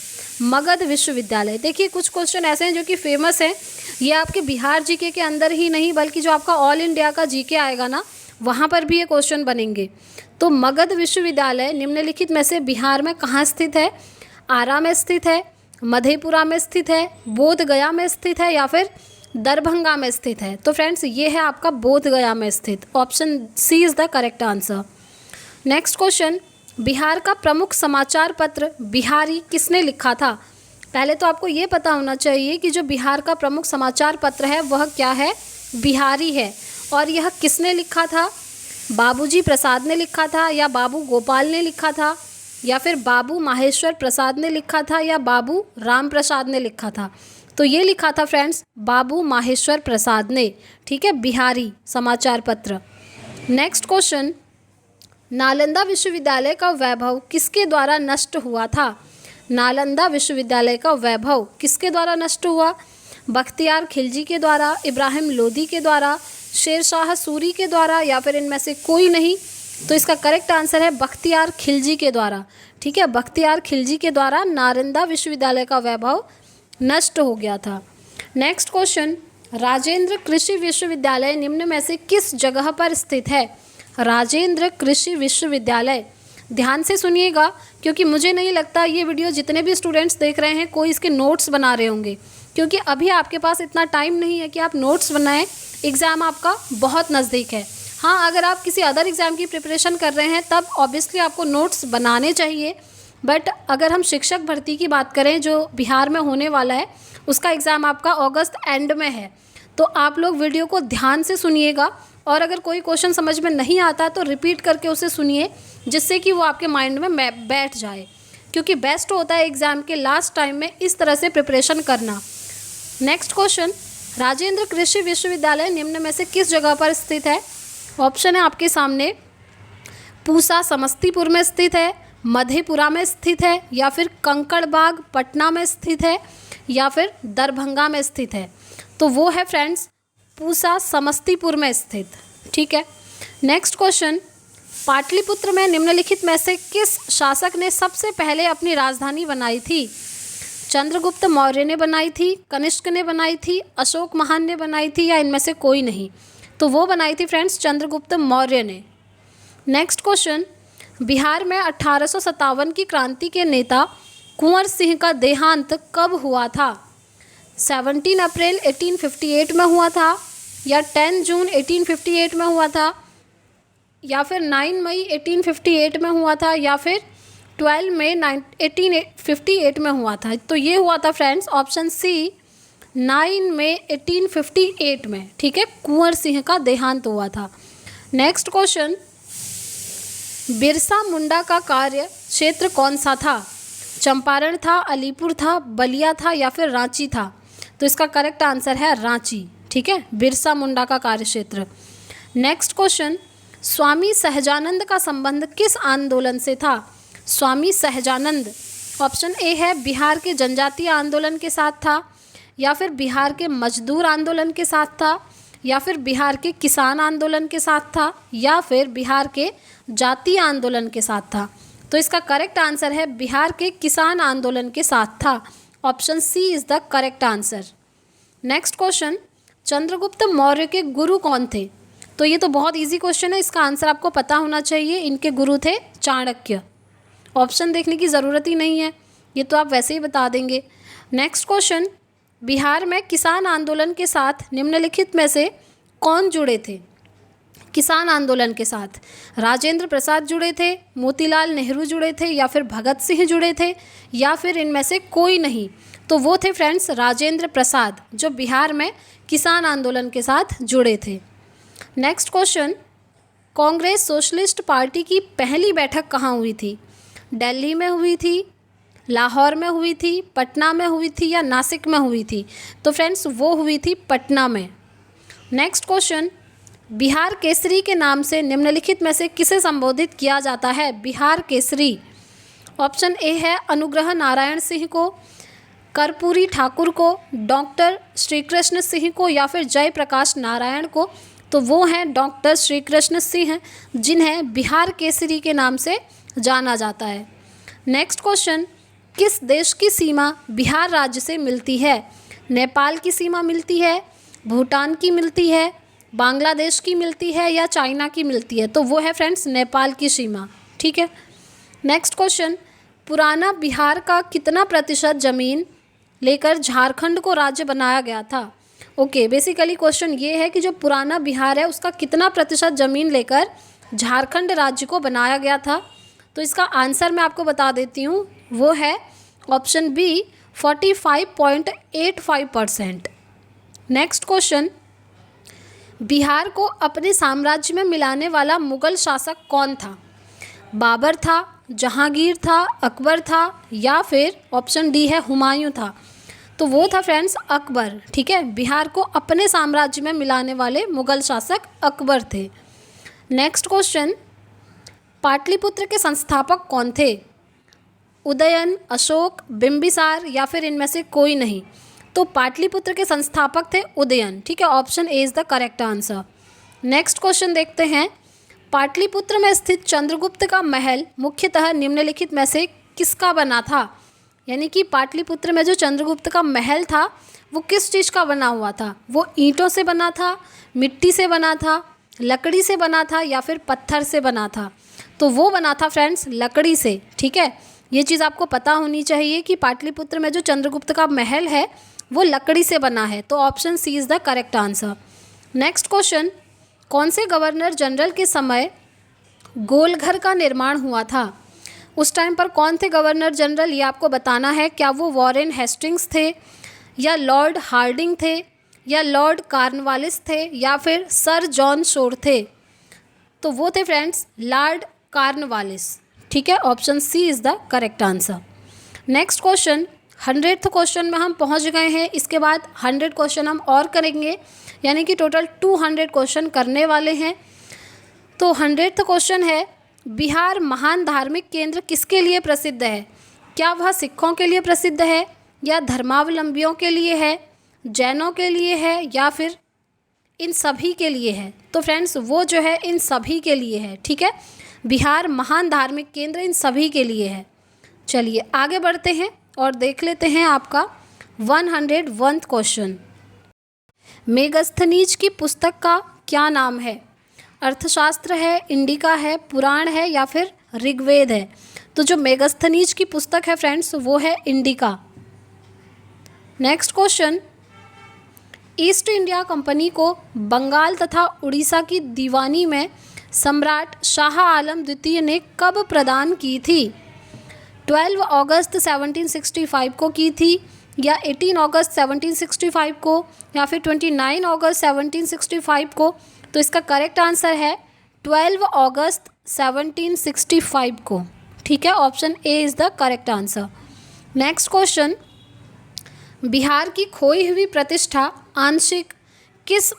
मगध विश्वविद्यालय, देखिए कुछ क्वेश्चन ऐसे हैं जो कि फेमस हैं। ये आपके बिहार जीके के अंदर ही नहीं बल्कि जो आपका ऑल इंडिया का जीके आएगा ना, वहाँ पर भी ये क्वेश्चन बनेंगे। तो मगध विश्वविद्यालय निम्नलिखित में से बिहार में कहाँ स्थित है? आरा में स्थित है, मधेपुरा में स्थित है, बोध गया में स्थित है या फिर दरभंगा में स्थित है? तो फ्रेंड्स ये है आपका बोध गया में स्थित। Option C is the correct answer. Next question, Bihar का प्रमुख समाचार पत्र बिहारी किसने लिखा था? पहले तो आपको ये पता होना चाहिए कि जो बिहार का प्रमुख समाचार पत्र है वह क्या है? बिहारी है। और यह किसने लिखा था? बाबूजी प्रसाद ने लिखा था या बाबू गोपाल ने लिखा था या फिर बाबू माहेश्वर प्रसाद ने लिखा था या बाबू राम प्रसाद ने लिखा था? तो ये लिखा था फ्रेंड्स बाबू माहेश्वर प्रसाद ने, ठीक है, बिहारी समाचार पत्र। नेक्स्ट क्वेश्चन, नालंदा विश्वविद्यालय का वैभव किसके द्वारा नष्ट हुआ था? नालंदा विश्वविद्यालय का वैभव किसके द्वारा नष्ट हुआ? बख्तियार खिलजी के द्वारा, इब्राहिम लोदी के द्वारा, शेर शाह सूरी के द्वारा या फिर इनमें से कोई नहीं? तो इसका करेक्ट आंसर है बख्तियार खिलजी के द्वारा। ठीक है, बख्तियार खिलजी के द्वारा नालंदा विश्वविद्यालय का वैभव नष्ट हो गया था। नेक्स्ट क्वेश्चन, राजेंद्र कृषि विश्वविद्यालय निम्न में से किस जगह पर स्थित है? राजेंद्र कृषि विश्वविद्यालय, ध्यान से सुनिएगा क्योंकि मुझे नहीं लगता ये वीडियो जितने भी स्टूडेंट्स देख रहे हैं कोई इसके नोट्स बना रहे होंगे, क्योंकि अभी आपके पास इतना टाइम नहीं है कि आप नोट्स बनाएं। एग्ज़ाम आपका बहुत नज़दीक है। हाँ, अगर आप किसी अदर एग्ज़ाम की प्रिपरेशन कर रहे हैं तब ऑब्वियसली आपको नोट्स बनाने चाहिए, बट अगर हम शिक्षक भर्ती की बात करें जो बिहार में होने वाला है, उसका एग्ज़ाम आपका अगस्त एंड में है। तो आप लोग वीडियो को ध्यान से सुनिएगा और अगर कोई क्वेश्चन समझ में नहीं आता तो रिपीट करके उसे सुनिए, जिससे कि वो आपके माइंड में बैठ जाए, क्योंकि बेस्ट होता है एग्ज़ाम के लास्ट टाइम में इस तरह से प्रिपरेशन करना। नेक्स्ट क्वेश्चन, राजेंद्र कृषि विश्वविद्यालय निम्न में से किस जगह पर स्थित है? ऑप्शन है आपके सामने, पूसा समस्तीपुर में स्थित है, मधेपुरा में स्थित है, या फिर कंकड़बाग पटना में स्थित है, या फिर दरभंगा में स्थित है। तो वो है फ्रेंड्स पूसा समस्तीपुर में स्थित। ठीक है, नेक्स्ट क्वेश्चन, पाटलिपुत्र में निम्नलिखित में से किस शासक ने सबसे पहले अपनी राजधानी बनाई थी? चंद्रगुप्त मौर्य ने बनाई थी, कनिष्क ने बनाई थी, अशोक महान ने बनाई थी, या इनमें से कोई नहीं? तो वो बनाई थी फ्रेंड्स चंद्रगुप्त मौर्य ने। नेक्स्ट क्वेश्चन, बिहार में 1857 की क्रांति के नेता कुंवर सिंह का देहांत कब हुआ था? 17 अप्रैल 1858 में हुआ था, या 10 जून 1858 में हुआ था, या फिर 9 मई 1858 में हुआ था, या फिर 12 मई 1858 में हुआ था? तो ये हुआ था फ्रेंड्स ऑप्शन सी 9 मई 1858 में। ठीक है, कुंवर सिंह का देहांत हुआ था। नेक्स्ट क्वेश्चन, बिरसा मुंडा का कार्य क्षेत्र कौन सा था? चंपारण था, अलीपुर था, बलिया था, या फिर रांची था? तो इसका करेक्ट आंसर है रांची। ठीक है, बिरसा मुंडा का कार्य क्षेत्र। नेक्स्ट क्वेश्चन, स्वामी सहजानंद का संबंध किस आंदोलन से था? स्वामी सहजानंद, ऑप्शन ए है बिहार के जनजातीय आंदोलन के साथ था, या फिर बिहार के मजदूर आंदोलन के साथ था, या फिर बिहार के किसान आंदोलन के साथ था, या फिर बिहार के जातीय आंदोलन के साथ था? तो इसका करेक्ट आंसर है बिहार के किसान आंदोलन के साथ था। Option C is the correct answer. Next question, Chandragupta Maurya के गुरु कौन थे? तो ये तो बहुत इजी क्वेश्चन है, इसका आंसर आपको पता होना चाहिए। इनके गुरु थे चाणक्य। ऑप्शन देखने की ज़रूरत ही नहीं है, ये तो आप वैसे ही बता देंगे। नेक्स्ट क्वेश्चन, बिहार में किसान आंदोलन के साथ निम्नलिखित में से कौन जुड़े थे? किसान आंदोलन के साथ राजेंद्र प्रसाद जुड़े थे, मोतीलाल नेहरू जुड़े थे, या फिर भगत सिंह जुड़े थे, या फिर इनमें से कोई नहीं? तो वो थे फ्रेंड्स राजेंद्र प्रसाद, जो बिहार में किसान आंदोलन के साथ जुड़े थे। Next question, Congress socialist party की पहली बैठक कहाँ हुई थी? दिल्ली में हुई थी, लाहौर में हुई थी, पटना में हुई थी, या नासिक में हुई थी? तो फ्रेंड्स वो हुई थी पटना में। नेक्स्ट क्वेश्चन, बिहार केसरी के नाम से निम्नलिखित में से किसे संबोधित किया जाता है? बिहार केसरी, ऑप्शन ए है अनुग्रह नारायण सिंह को, कर्पूरी ठाकुर को, डॉक्टर श्री कृष्ण सिंह को, या फिर जयप्रकाश नारायण को? तो वो हैं डॉक्टर श्री कृष्ण सिंह, जिन्हें बिहार केसरी के नाम से जाना जाता है। नेक्स्ट क्वेश्चन, किस देश की सीमा बिहार राज्य से मिलती है? नेपाल की सीमा मिलती है, भूटान की मिलती है, बांग्लादेश की मिलती है, या चाइना की मिलती है? तो वो है फ्रेंड्स नेपाल की सीमा। ठीक है, नेक्स्ट क्वेश्चन, पुराना बिहार का कितना प्रतिशत जमीन लेकर झारखंड को राज्य बनाया गया था? ओके, बेसिकली क्वेश्चन ये है कि जो पुराना बिहार है उसका कितना प्रतिशत ज़मीन लेकर झारखंड राज्य को बनाया गया था? तो इसका आंसर मैं आपको बता देती हूँ, वो है option B 45.85%। Next question, Bihar को अपने साम्राज्य में मिलाने वाला मुगल शासक कौन था? बाबर था, जहांगीर था, अकबर था, या फिर ऑप्शन डी है हुमायूं था? तो वो था फ्रेंड्स अकबर। ठीक है, बिहार को अपने साम्राज्य में मिलाने वाले मुगल शासक अकबर थे। नेक्स्ट क्वेश्चन, पाटलिपुत्र के संस्थापक कौन थे? उदयन, अशोक, बिंबिसार, या फिर इनमें से कोई नहीं? तो पाटलिपुत्र के संस्थापक थे उदयन। ठीक है, option A is the correct answer. Next question देखते हैं, पाटलिपुत्र में स्थित चंद्रगुप्त का महल मुख्यतः निम्नलिखित में से किसका बना था? यानी कि पाटलिपुत्र में जो चंद्रगुप्त का महल था वो किस चीज़ का बना हुआ था? वो ईंटों से बना था, मिट्टी से बना था, लकड़ी से बना था या फिर पत्थर से बना था? तो वो बना था फ्रेंड्स लकड़ी से। ठीक है, ये चीज़ आपको पता होनी चाहिए कि पाटलिपुत्र में जो चंद्रगुप्त का महल है वो लकड़ी से बना है। तो option C is the correct answer. Next question, कौन से गवर्नर जनरल के समय गोलघर का निर्माण हुआ था? उस टाइम पर कौन थे गवर्नर जनरल, ये आपको बताना है। क्या वो वॉरेन हेस्टिंग्स थे, या लॉर्ड हार्डिंग थे, या लॉर्ड कार्नवालिस थे, या फिर सर जॉन शोर थे? तो वो थे फ्रेंड्स लॉर्ड कार्नवालिस। ठीक है, option C is the correct answer. Next question, 100th question में हम पहुंच गए हैं। इसके बाद 100 क्वेश्चन हम और करेंगे, यानी कि टोटल 200 क्वेश्चन करने वाले हैं। तो 100th क्वेश्चन है, बिहार महान धार्मिक केंद्र किसके लिए प्रसिद्ध है? क्या वह सिखों के लिए प्रसिद्ध है, या धर्मावलंबियों के लिए है, जैनों के लिए है, या फिर इन सभी के लिए है? तो फ्रेंड्स वो जो है इन सभी के लिए है। ठीक है, बिहार महान धार्मिक केंद्र इन सभी के लिए है। चलिए आगे बढ़ते हैं और देख लेते हैं आपका 101th क्वेश्चन। मेगस्थनीज की पुस्तक का क्या नाम है? अर्थशास्त्र है, इंडिका है, पुराण है, या फिर ऋग्वेद है? तो जो मेगस्थनीज की पुस्तक है फ्रेंड्स वो है indica. Next question, east India company को बंगाल तथा उड़ीसा की दीवानी में सम्राट शाह आलम द्वितीय ने कब प्रदान की थी? 12 अगस्त 1765 को की थी, या 18 अगस्त 1765 को, या फिर 29 अगस्त 1765 को? तो इसका करेक्ट आंसर है 12 अगस्त 1765 को। ठीक है, option A is the correct answer. Next question, Bihar की खोई हुई प्रतिष्ठा आंशिक किस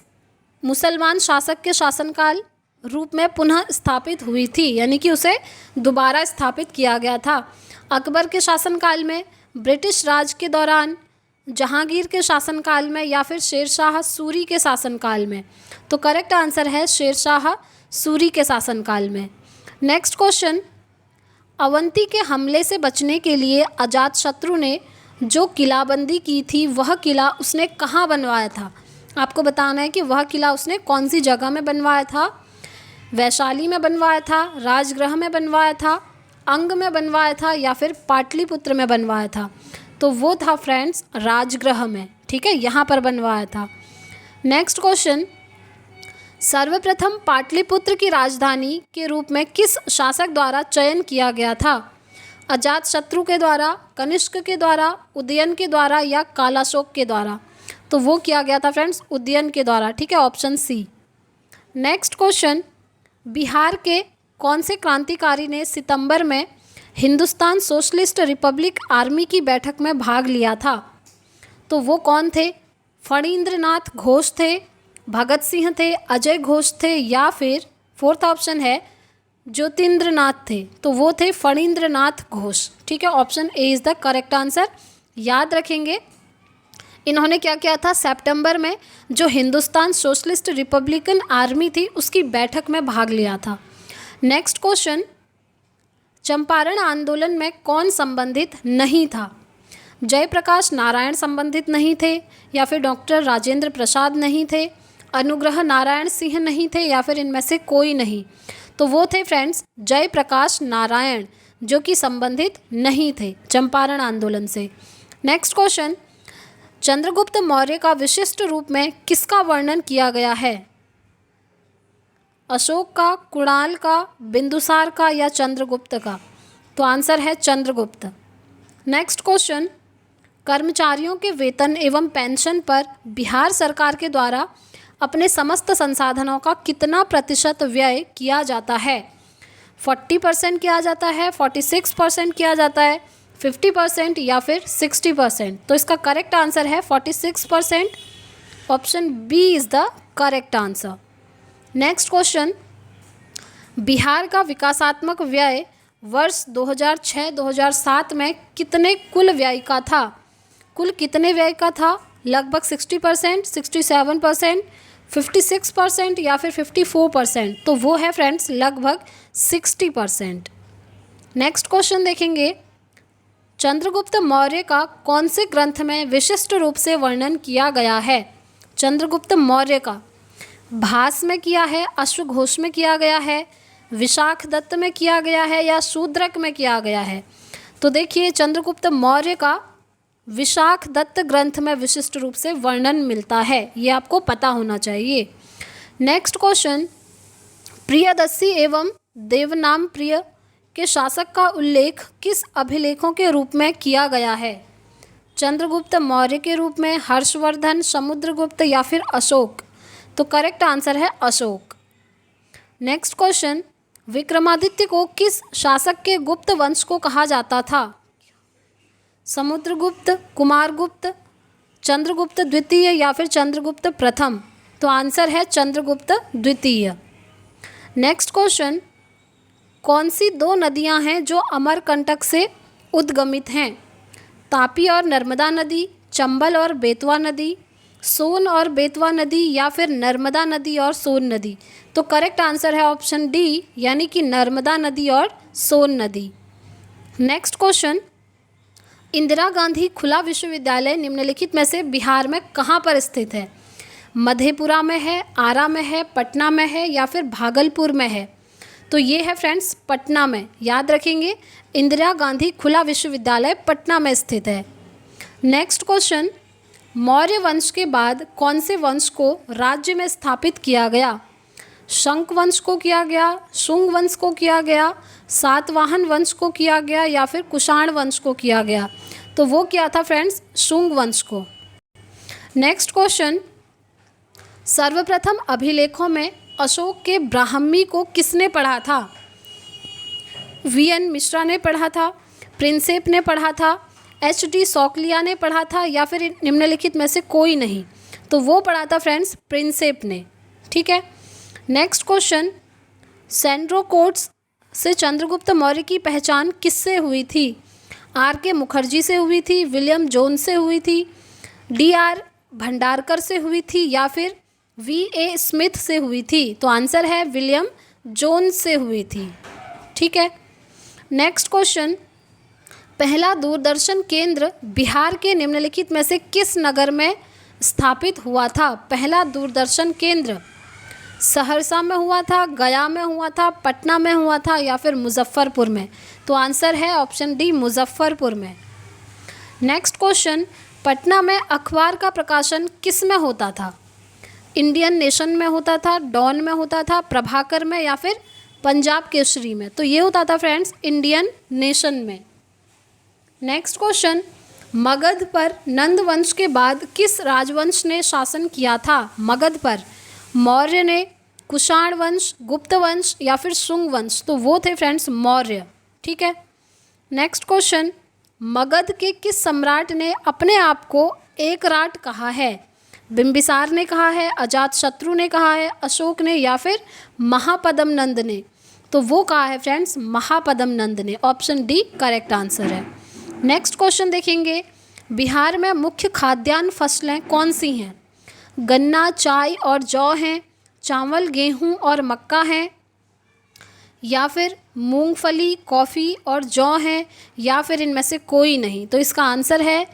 मुसलमान शासक के शासनकाल रूप में पुनः स्थापित हुई थी? यानी कि उसे दोबारा स्थापित किया गया था। अकबर के शासनकाल में, ब्रिटिश राज के दौरान, जहांगीर के शासनकाल में, या फिर शेरशाह सूरी के शासनकाल में? तो करेक्ट आंसर है शेरशाह सूरी के शासनकाल में। नेक्स्ट क्वेश्चन, अवंती के हमले से बचने के लिए अजातशत्रु ने जो किलाबंदी की थी वह किला उसने कहाँ बनवाया था? आपको बताना है कि वह किला उसने कौन सी जगह में बनवाया था। वैशाली में बनवाया था, राजगृह में बनवाया था, अंग में बनवाया था, या फिर पाटलिपुत्र में बनवाया था? तो वो था फ्रेंड्स राजगृह में। ठीक है, यहाँ पर बनवाया था। नेक्स्ट क्वेश्चन, सर्वप्रथम पाटलिपुत्र की राजधानी के रूप में किस शासक द्वारा चयन किया गया था? अजातशत्रु के द्वारा, कनिष्क के द्वारा, उदयन के द्वारा, या कालाशोक के द्वारा? तो वो किया गया था फ्रेंड्स उदयन के द्वारा। ठीक है, option C. Next question, Bihar के कौन से क्रांतिकारी ने सितंबर में हिंदुस्तान सोशलिस्ट रिपब्लिक आर्मी की बैठक में भाग लिया था? तो वो कौन थे? फणींद्रनाथ घोष थे, भगत सिंह थे, अजय घोष थे, या फिर फोर्थ ऑप्शन है ज्योतिन्द्रनाथ थे? तो वो थे फणींद्रनाथ घोष। ठीक है, option A is the correct answer. याद रखेंगे इन्होंने क्या किया था, सितंबर में जो हिंदुस्तान सोशलिस्ट रिपब्लिकन आर्मी थी उसकी बैठक में भाग लिया था। नेक्स्ट क्वेश्चन, चंपारण आंदोलन में कौन संबंधित नहीं था? जयप्रकाश नारायण संबंधित नहीं थे, या फिर डॉक्टर राजेंद्र प्रसाद नहीं थे, अनुग्रह नारायण सिंह नहीं थे, या फिर इनमें से कोई नहीं? तो वो थे फ्रेंड्स जयप्रकाश नारायण, जो कि संबंधित नहीं थे चंपारण आंदोलन से। नेक्स्ट क्वेश्चन, चंद्रगुप्त मौर्य का विशिष्ट रूप में किसका वर्णन किया गया है? अशोक का, कुणाल का, बिंदुसार का, या चंद्रगुप्त का? तो आंसर है चंद्रगुप्त। नेक्स्ट क्वेश्चन, कर्मचारियों के वेतन एवं पेंशन पर बिहार सरकार के द्वारा अपने समस्त संसाधनों का कितना प्रतिशत व्यय किया जाता है? 40% किया जाता है, 46% किया जाता है, 50% या फिर 60%? तो इसका करेक्ट आंसर है 46%। Option B is the correct answer. Next question, Bihar का विकासात्मक व्यय वर्ष 2006-2007 में कितने कुल व्यय का था? कुल कितने व्यय का था? लगभग 60%, 67%, 56% या फिर 54%? तो वो है फ्रेंड्स लगभग 60%। नेक्स्ट क्वेश्चन देखेंगे, चंद्रगुप्त मौर्य का कौन से ग्रंथ में विशिष्ट रूप से वर्णन किया गया है? चंद्रगुप्त मौर्य का भास में किया है, अश्वघोष में किया गया है, विशाखदत्त में किया गया है या शूद्रक में किया गया है? तो देखिए, चंद्रगुप्त मौर्य का विशाखदत्त ग्रंथ में विशिष्ट रूप से वर्णन मिलता है, ये आपको पता होना चाहिए। नेक्स्ट क्वेश्चन, प्रियदर्शी एवं देवनाम प्रिय के शासक का उल्लेख किस अभिलेखों के रूप में किया गया है? चंद्रगुप्त मौर्य के रूप में, हर्षवर्धन, समुद्रगुप्त या फिर अशोक? तो करेक्ट आंसर है अशोक। नेक्स्ट क्वेश्चन, विक्रमादित्य को किस शासक के गुप्त वंश को कहा जाता था? समुद्रगुप्त, कुमारगुप्त, चंद्रगुप्त द्वितीय या फिर चंद्रगुप्त प्रथम? तो आंसर है चंद्रगुप्त द्वितीय। नेक्स्ट क्वेश्चन, कौन सी दो नदियां हैं जो अमरकंटक से उद्गमित हैं? तापी और नर्मदा नदी, चंबल और बेतवा नदी, सोन और बेतवा नदी या फिर नर्मदा नदी और सोन नदी? तो करेक्ट आंसर है ऑप्शन डी, यानी कि नर्मदा नदी और सोन नदी। नेक्स्ट क्वेश्चन, इंदिरा गांधी खुला विश्वविद्यालय निम्नलिखित में से बिहार में कहाँ पर स्थित है? मधेपुरा में है, आरा में है, पटना में है या फिर भागलपुर में है? तो ये है फ्रेंड्स पटना में। याद रखेंगे, इंदिरा गांधी खुला विश्वविद्यालय पटना में स्थित है। नेक्स्ट क्वेश्चन, मौर्य वंश के बाद कौन से वंश को राज्य में स्थापित किया गया? शंख वंश को किया गया, शुंग वंश को किया गया, सातवाहन वंश को किया गया या फिर कुषाण वंश को किया गया? तो वो क्या था फ्रेंड्स? शुंग वंश को। नेक्स्ट क्वेश्चन, सर्वप्रथम अभिलेखों में अशोक के ब्राह्मी को किसने पढ़ा था? वीएन मिश्रा ने पढ़ा था, प्रिंसेप ने पढ़ा था, एचडी शौकलिया ने पढ़ा था या फिर निम्नलिखित में से कोई नहीं? तो वो पढ़ा था फ्रेंड्स प्रिंसेप ने। ठीक है। नेक्स्ट क्वेश्चन, सैंड्रोकोट्स से चंद्रगुप्त मौर्य की पहचान किससे हुई थी? आर के मुखर्जी से हुई थी, विलियम जोन्स से हुई थी, डी आर भंडारकर से हुई थी या फिर वी ए स्मिथ से हुई थी? तो आंसर है विलियम जोन्स से हुई थी। ठीक है। नेक्स्ट क्वेश्चन, पहला दूरदर्शन केंद्र बिहार के निम्नलिखित में से किस नगर में स्थापित हुआ था? पहला दूरदर्शन केंद्र सहरसा में हुआ था, गया में हुआ था, पटना में हुआ था या फिर मुजफ्फरपुर में? तो आंसर है ऑप्शन डी, मुजफ्फरपुर में। नेक्स्ट क्वेश्चन, पटना में अखबार का प्रकाशन किस में होता था? इंडियन नेशन में होता था, डॉन में होता था, प्रभाकर में या फिर पंजाब केसरी में? तो ये होता था फ्रेंड्स इंडियन नेशन में। नेक्स्ट क्वेश्चन, मगध पर नंद वंश के बाद किस राजवंश ने शासन किया था? मगध पर मौर्य ने, कुषाण वंश, गुप्त वंश या फिर शुंग वंश? तो वो थे फ्रेंड्स मौर्य। ठीक है। नेक्स्ट क्वेश्चन, मगध के किस सम्राट ने अपने आप को एकराट कहा है? बिंबिसार ने कहा है, अजातशत्रु ने कहा है, अशोक ने या फिर महापद्म नंद ने? तो वो कहा है फ्रेंड्स महापद्म नंद ने। ऑप्शन डी करेक्ट आंसर है। नेक्स्ट क्वेश्चन देखेंगे, बिहार में मुख्य खाद्यान्न फसलें कौन सी हैं? गन्ना, चाय और जौ हैं, चावल, गेहूं और मक्का हैं या फिर मूंगफली, कॉफ़ी और जौ हैं या फिर इनमें से कोई नहीं? तो इसका आंसर है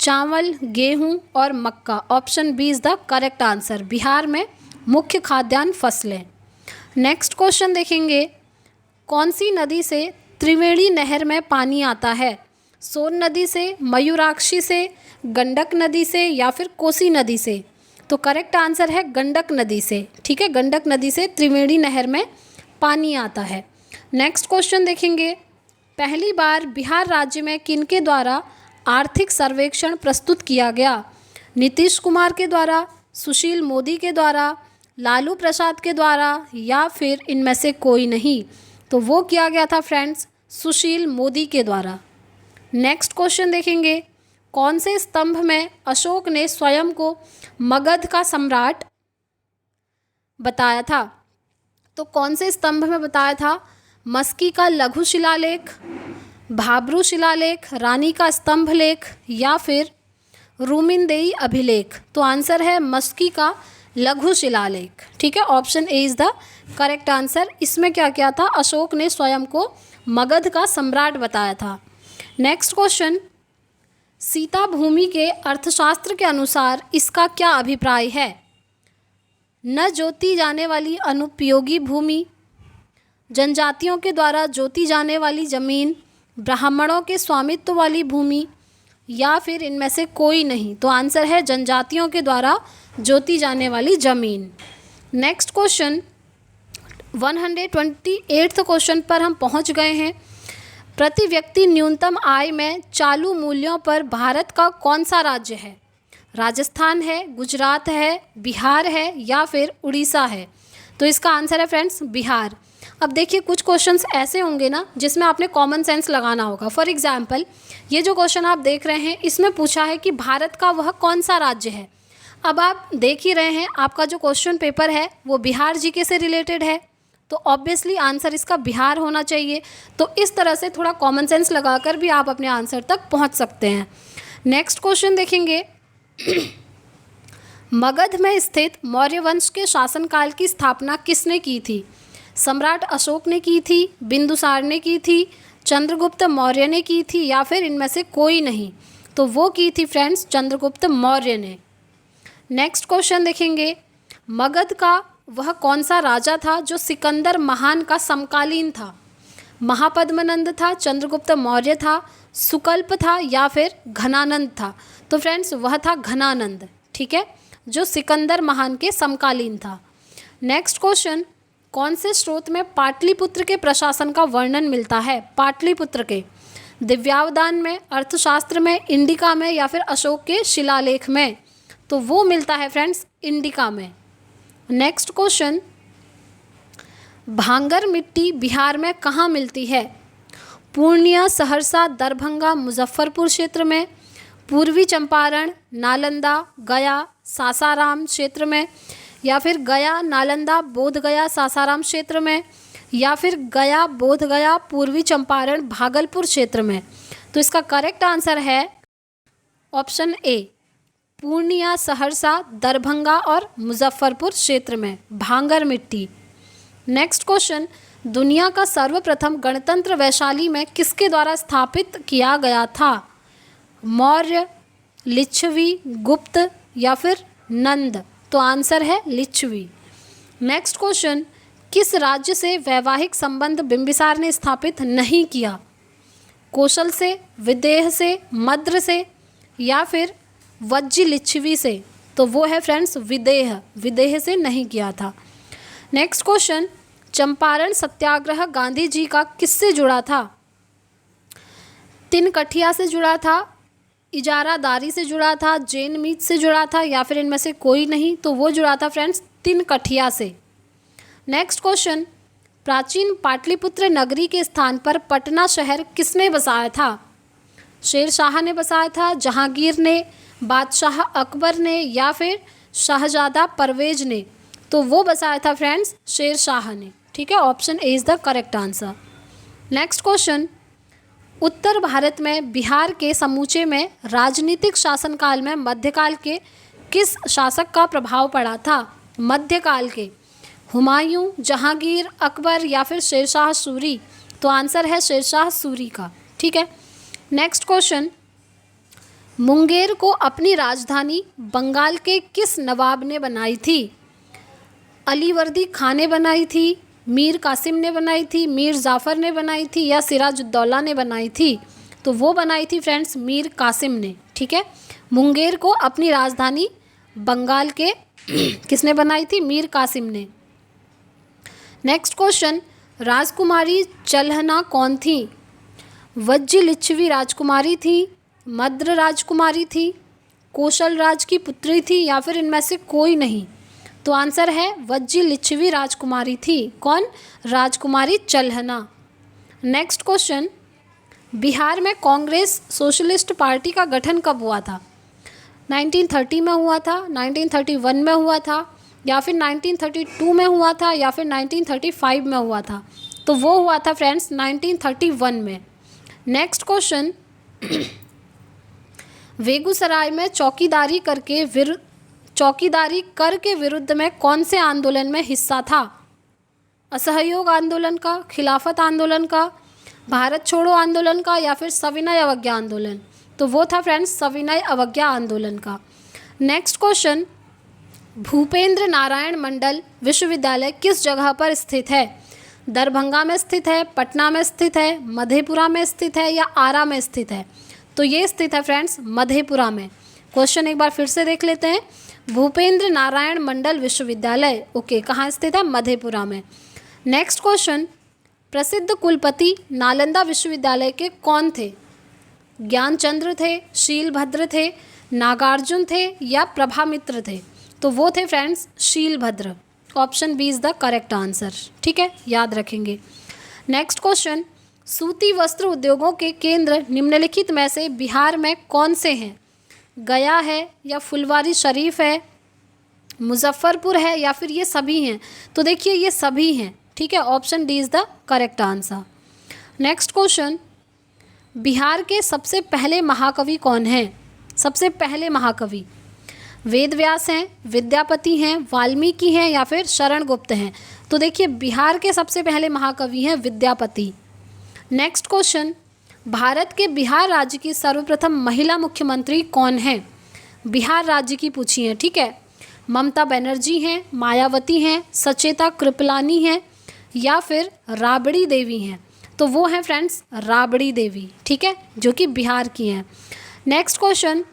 चावल, गेहूं और मक्का। Option B is the correct answer. Bihar में मुख्य खाद्यान्न फसलें। नेक्स्ट क्वेश्चन देखेंगे, कौन सी नदी से त्रिवेणी नहर में पानी आता है? सोन नदी से, मयूराक्षी से, गंडक नदी से या फिर कोसी नदी से? तो करेक्ट आंसर है गंडक नदी से। ठीक है, गंडक नदी से त्रिवेणी नहर में पानी आता है। नेक्स्ट क्वेश्चन देखेंगे, पहली बार बिहार राज्य में किनके द्वारा आर्थिक सर्वेक्षण प्रस्तुत किया गया? नीतीश कुमार के द्वारा, सुशील मोदी के द्वारा, लालू प्रसाद के द्वारा या फिर इनमें से कोई नहीं? तो वो किया गया था फ्रेंड्स सुशील मोदी के द्वारा। नेक्स्ट क्वेश्चन देखेंगे, कौन से स्तंभ में अशोक ने स्वयं को मगध का सम्राट बताया था? तो कौन से स्तंभ में बताया था? मस्की का लघु शिलालेख, भाब्रू शिलालेख, रानी का स्तंभ लेख या फिर रूमिनदेई अभिलेख? तो आंसर है मस्की का लघु शिलालेख। ठीक है, option A is the correct answer. इसमें क्या क्या था, अशोक ने स्वयं को मगध का सम्राट बताया था। नेक्स्ट क्वेश्चन, सीता भूमि के अर्थशास्त्र के अनुसार इसका क्या अभिप्राय है? न जोती जाने वाली अनुपयोगी भूमि, जनजातियों के द्वारा जोती जाने वाली जमीन, ब्राह्मणों के स्वामित्व वाली भूमि, या फिर इनमें से कोई नहीं। तो आंसर है जनजातियों के द्वारा जोती जाने वाली जमीन। नेक्स्ट क्वेश्चन 128 क्वेश्चन पर हम पहुंच गए हैं। प्रति व्यक्ति न्यूनतम आय में चालू मूल्यों पर भारत का कौन सा राज्य है? राजस्थान है, गुजरात है, बिहार है, या फिर उड़ीसा है? तो इसका आंसर है फ्रेंड्स बिहार। अब देखिए, कुछ क्वेश्चंस ऐसे होंगे ना जिसमें आपने कॉमन सेंस लगाना होगा। फॉर एग्जांपल, ये जो क्वेश्चन आप देख रहे हैं इसमें पूछा है कि भारत का वह कौन सा राज्य है। अब आप देख ही रहे हैं आपका जो क्वेश्चन पेपर है वो बिहार जीके से रिलेटेड है, तो ऑब्वियसली आंसर इसका बिहार होना चाहिए। तो इस तरह से थोड़ा कॉमन सेंस लगाकर भी आप अपने आंसर तक पहुंच सकते हैं। नेक्स्ट क्वेश्चन देखेंगे, मगध में स्थित मौर्य वंश के शासनकाल की स्थापना किसने की थी? सम्राट अशोक ने की थी, बिंदुसार ने की थी, चंद्रगुप्त मौर्य ने की थी, या फिर इनमें से कोई नहीं? तो वो की थी फ्रेंड्स चंद्रगुप्त मौर्य ने। नेक्स्ट क्वेश्चन देखेंगे, मगध का वह कौन सा राजा था जो सिकंदर महान का समकालीन था? महापद्मनंद था, चंद्रगुप्त मौर्य था, सुकल्प था, या फिर घनानंद था? तो फ्रेंड्स वह था घनानंद। ठीक है, जो सिकंदर महान के समकालीन था। नेक्स्ट क्वेश्चन, कौन से स्रोत में पाटलिपुत्र के प्रशासन का वर्णन मिलता है? पाटलिपुत्र के दिव्यावदान में, अर्थशास्त्र में, इंडिका में, या फिर अशोक के शिलालेख में? तो वो मिलता है फ्रेंड्स इंडिका में। नेक्स्ट क्वेश्चन, भांगर मिट्टी बिहार में कहाँ मिलती है? पूर्णिया, सहरसा, दरभंगा, मुजफ्फरपुर क्षेत्र में, पूर्वी चंपारण, नालंदा, गया, सासाराम क्षेत्र में, या फिर गया, नालंदा, बोधगया, सासाराम क्षेत्र में, या फिर गया, बोधगया, पूर्वी चंपारण, भागलपुर क्षेत्र में? तो इसका करेक्ट आंसर है ऑप्शन ए, पूर्णिया, सहरसा, दरभंगा और मुजफ्फरपुर क्षेत्र में भांगर मिट्टी। नेक्स्ट क्वेश्चन, दुनिया का सर्वप्रथम गणतंत्र वैशाली में किसके द्वारा स्थापित किया गया था? मौर्य, लिच्छवी, गुप्त, या फिर नंद? तो आंसर है लिच्छवी। नेक्स्ट क्वेश्चन, किस राज्य से वैवाहिक संबंध बिंबिसार ने स्थापित नहीं किया? कौशल से, विदेह से, मद्र से, या फिर वज्जी लिच्छवी से? तो वो है फ्रेंड्स विदेह, विदेह से नहीं किया था। नेक्स्ट क्वेश्चन, चंपारण सत्याग्रह गांधी जी का किससे जुड़ा था? तिनकठिया से जुड़ा था, इजारादारी से जुड़ा था, जैन मीत से जुड़ा था, या फिर इनमें से कोई नहीं? तो वो जुड़ा था फ्रेंड्स तिनकठिया से। नेक्स्ट क्वेश्चन, प्राचीन पाटलिपुत्र नगरी के स्थान पर पटना शहर किसने बसाया था? शेरशाह ने बसाया था, जहांगीर ने, बादशाह अकबर ने, या फिर शाहजादा परवेज ने? तो वो बसाया था फ्रेंड्स शेरशाह ने। ठीक है, option A is the correct answer. Next question, उत्तर भारत में बिहार के समूचे में राजनीतिक शासनकाल में मध्यकाल के किस शासक का प्रभाव पड़ा था? मध्यकाल के हुमायूं, जहांगीर, अकबर, या फिर शेरशाह सूरी? तो आंसर है शेरशाह सूरी का। ठीक है। नेक्स्ट क्वेश्चन, मुंगेर को अपनी राजधानी बंगाल के किस नवाब ने बनाई थी? अलीवर्दी खान ने बनाई थी, मीर कासिम ने बनाई थी, मीर जाफ़र ने बनाई थी, या सिराजुद्दौला ने बनाई थी? तो वो बनाई थी फ्रेंड्स मीर कासिम ने। ठीक है, मुंगेर को अपनी राजधानी बंगाल के किसने बनाई थी? मीर कासिम ने। नेक्स्ट क्वेश्चन, राजकुमारी चल्हना कौन थी? वज्जी लिच्छवी राजकुमारी थी, मद्र राजकुमारी थी, कौशल राज की पुत्री थी, या फिर इनमें से कोई नहीं? तो आंसर है वज्जी लिच्छवी राजकुमारी थी। कौन? राजकुमारी चल्हना। नेक्स्ट क्वेश्चन, बिहार में कांग्रेस सोशलिस्ट पार्टी का गठन कब हुआ था? 1930 में हुआ था, 1931 में हुआ था, या फिर 1932 में हुआ था, या फिर 1935 में हुआ था? तो वो हुआ था फ्रेंड्स 1931 में। नेक्स्ट क्वेश्चन, बेगूसराय में चौकीदारी कर के विरुद्ध में कौन से आंदोलन में हिस्सा था? असहयोग आंदोलन का, खिलाफत आंदोलन का, भारत छोड़ो आंदोलन का, या फिर सविनय अवज्ञा आंदोलन? तो वो था फ्रेंड्स सविनय अवज्ञा आंदोलन का। नेक्स्ट क्वेश्चन, भूपेंद्र नारायण मंडल विश्वविद्यालय किस जगह पर स्थित है? दरभंगा में स्थित है, पटना में स्थित है, मधेपुरा में स्थित है, या आरा में स्थित है? तो ये स्थित है फ्रेंड्स मधेपुरा में। क्वेश्चन एक बार फिर से देख लेते हैं। भूपेंद्र नारायण मंडल विश्वविद्यालय ओके कहाँ स्थित है? मधेपुरा में। नेक्स्ट क्वेश्चन, प्रसिद्ध कुलपति नालंदा विश्वविद्यालय के कौन थे? ज्ञानचंद्र थे, शीलभद्र थे, नागार्जुन थे, या प्रभामित्र थे? तो वो थे friends Shilabhadra. Option B is the correct answer. ठीक है, याद रखेंगे। नेक्स्ट क्वेश्चन, सूती वस्त्र उद्योगों के केंद्र निम्नलिखित में से बिहार में कौन से हैं? गया है, या फुलवारी शरीफ है, मुजफ्फरपुर है, या फिर ये सभी हैं? तो देखिए ये सभी हैं। ठीक है, option D is the correct answer. Next question, Bihar के सबसे पहले महाकवि कौन हैं? सबसे पहले महाकवि वेद व्यास हैं, विद्यापति हैं, वाल्मीकि हैं, या फिर शरण गुप्त हैं? तो देखिए बिहार के सबसे पहले महाकवि हैं विद्यापति। नेक्स्ट क्वेश्चन, भारत के बिहार राज्य की सर्वप्रथम महिला मुख्यमंत्री कौन है? बिहार राज्य की पूछी है। ठीक है, ममता बनर्जी हैं, मायावती हैं, सचेता कृपलानी हैं, या फिर राबड़ी देवी हैं? तो वो हैं फ्रेंड्स राबड़ी देवी। ठीक है, जो कि बिहार की हैं। नेक्स्ट क्वेश्चन,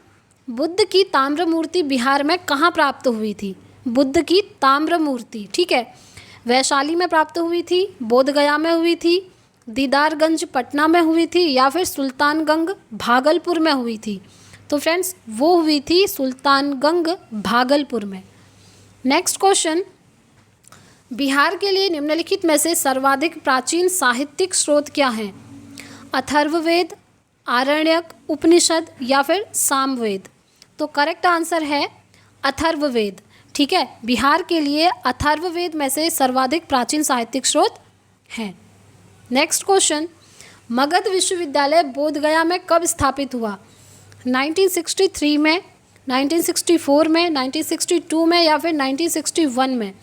बुद्ध की ताम्र मूर्ति बिहार में कहाँ प्राप्त हुई थी? बुद्ध की ताम्र मूर्ति, ठीक है, वैशाली में प्राप्त हुई थी, बोधगया में हुई थी, दीदारगंज पटना में हुई थी, या फिर सुल्तानगंज भागलपुर में हुई थी? तो फ्रेंड्स वो हुई थी सुल्तानगंज भागलपुर में। नेक्स्ट क्वेश्चन, बिहार के लिए निम्नलिखित में से सर्वाधिक प्राचीन साहित्यिक स्रोत क्या हैं? अथर्ववेद, आरण्यक, उपनिषद, या फिर सामवेद? तो करेक्ट आंसर है अथर्ववेद। ठीक है, बिहार के लिए अथर्ववेद में से सर्वाधिक प्राचीन साहित्यिक स्रोत हैं। नेक्स्ट क्वेश्चन, मगध विश्वविद्यालय बोधगया में कब स्थापित हुआ? 1963 में, 1964 में, 1962 में, या फिर 1961 में?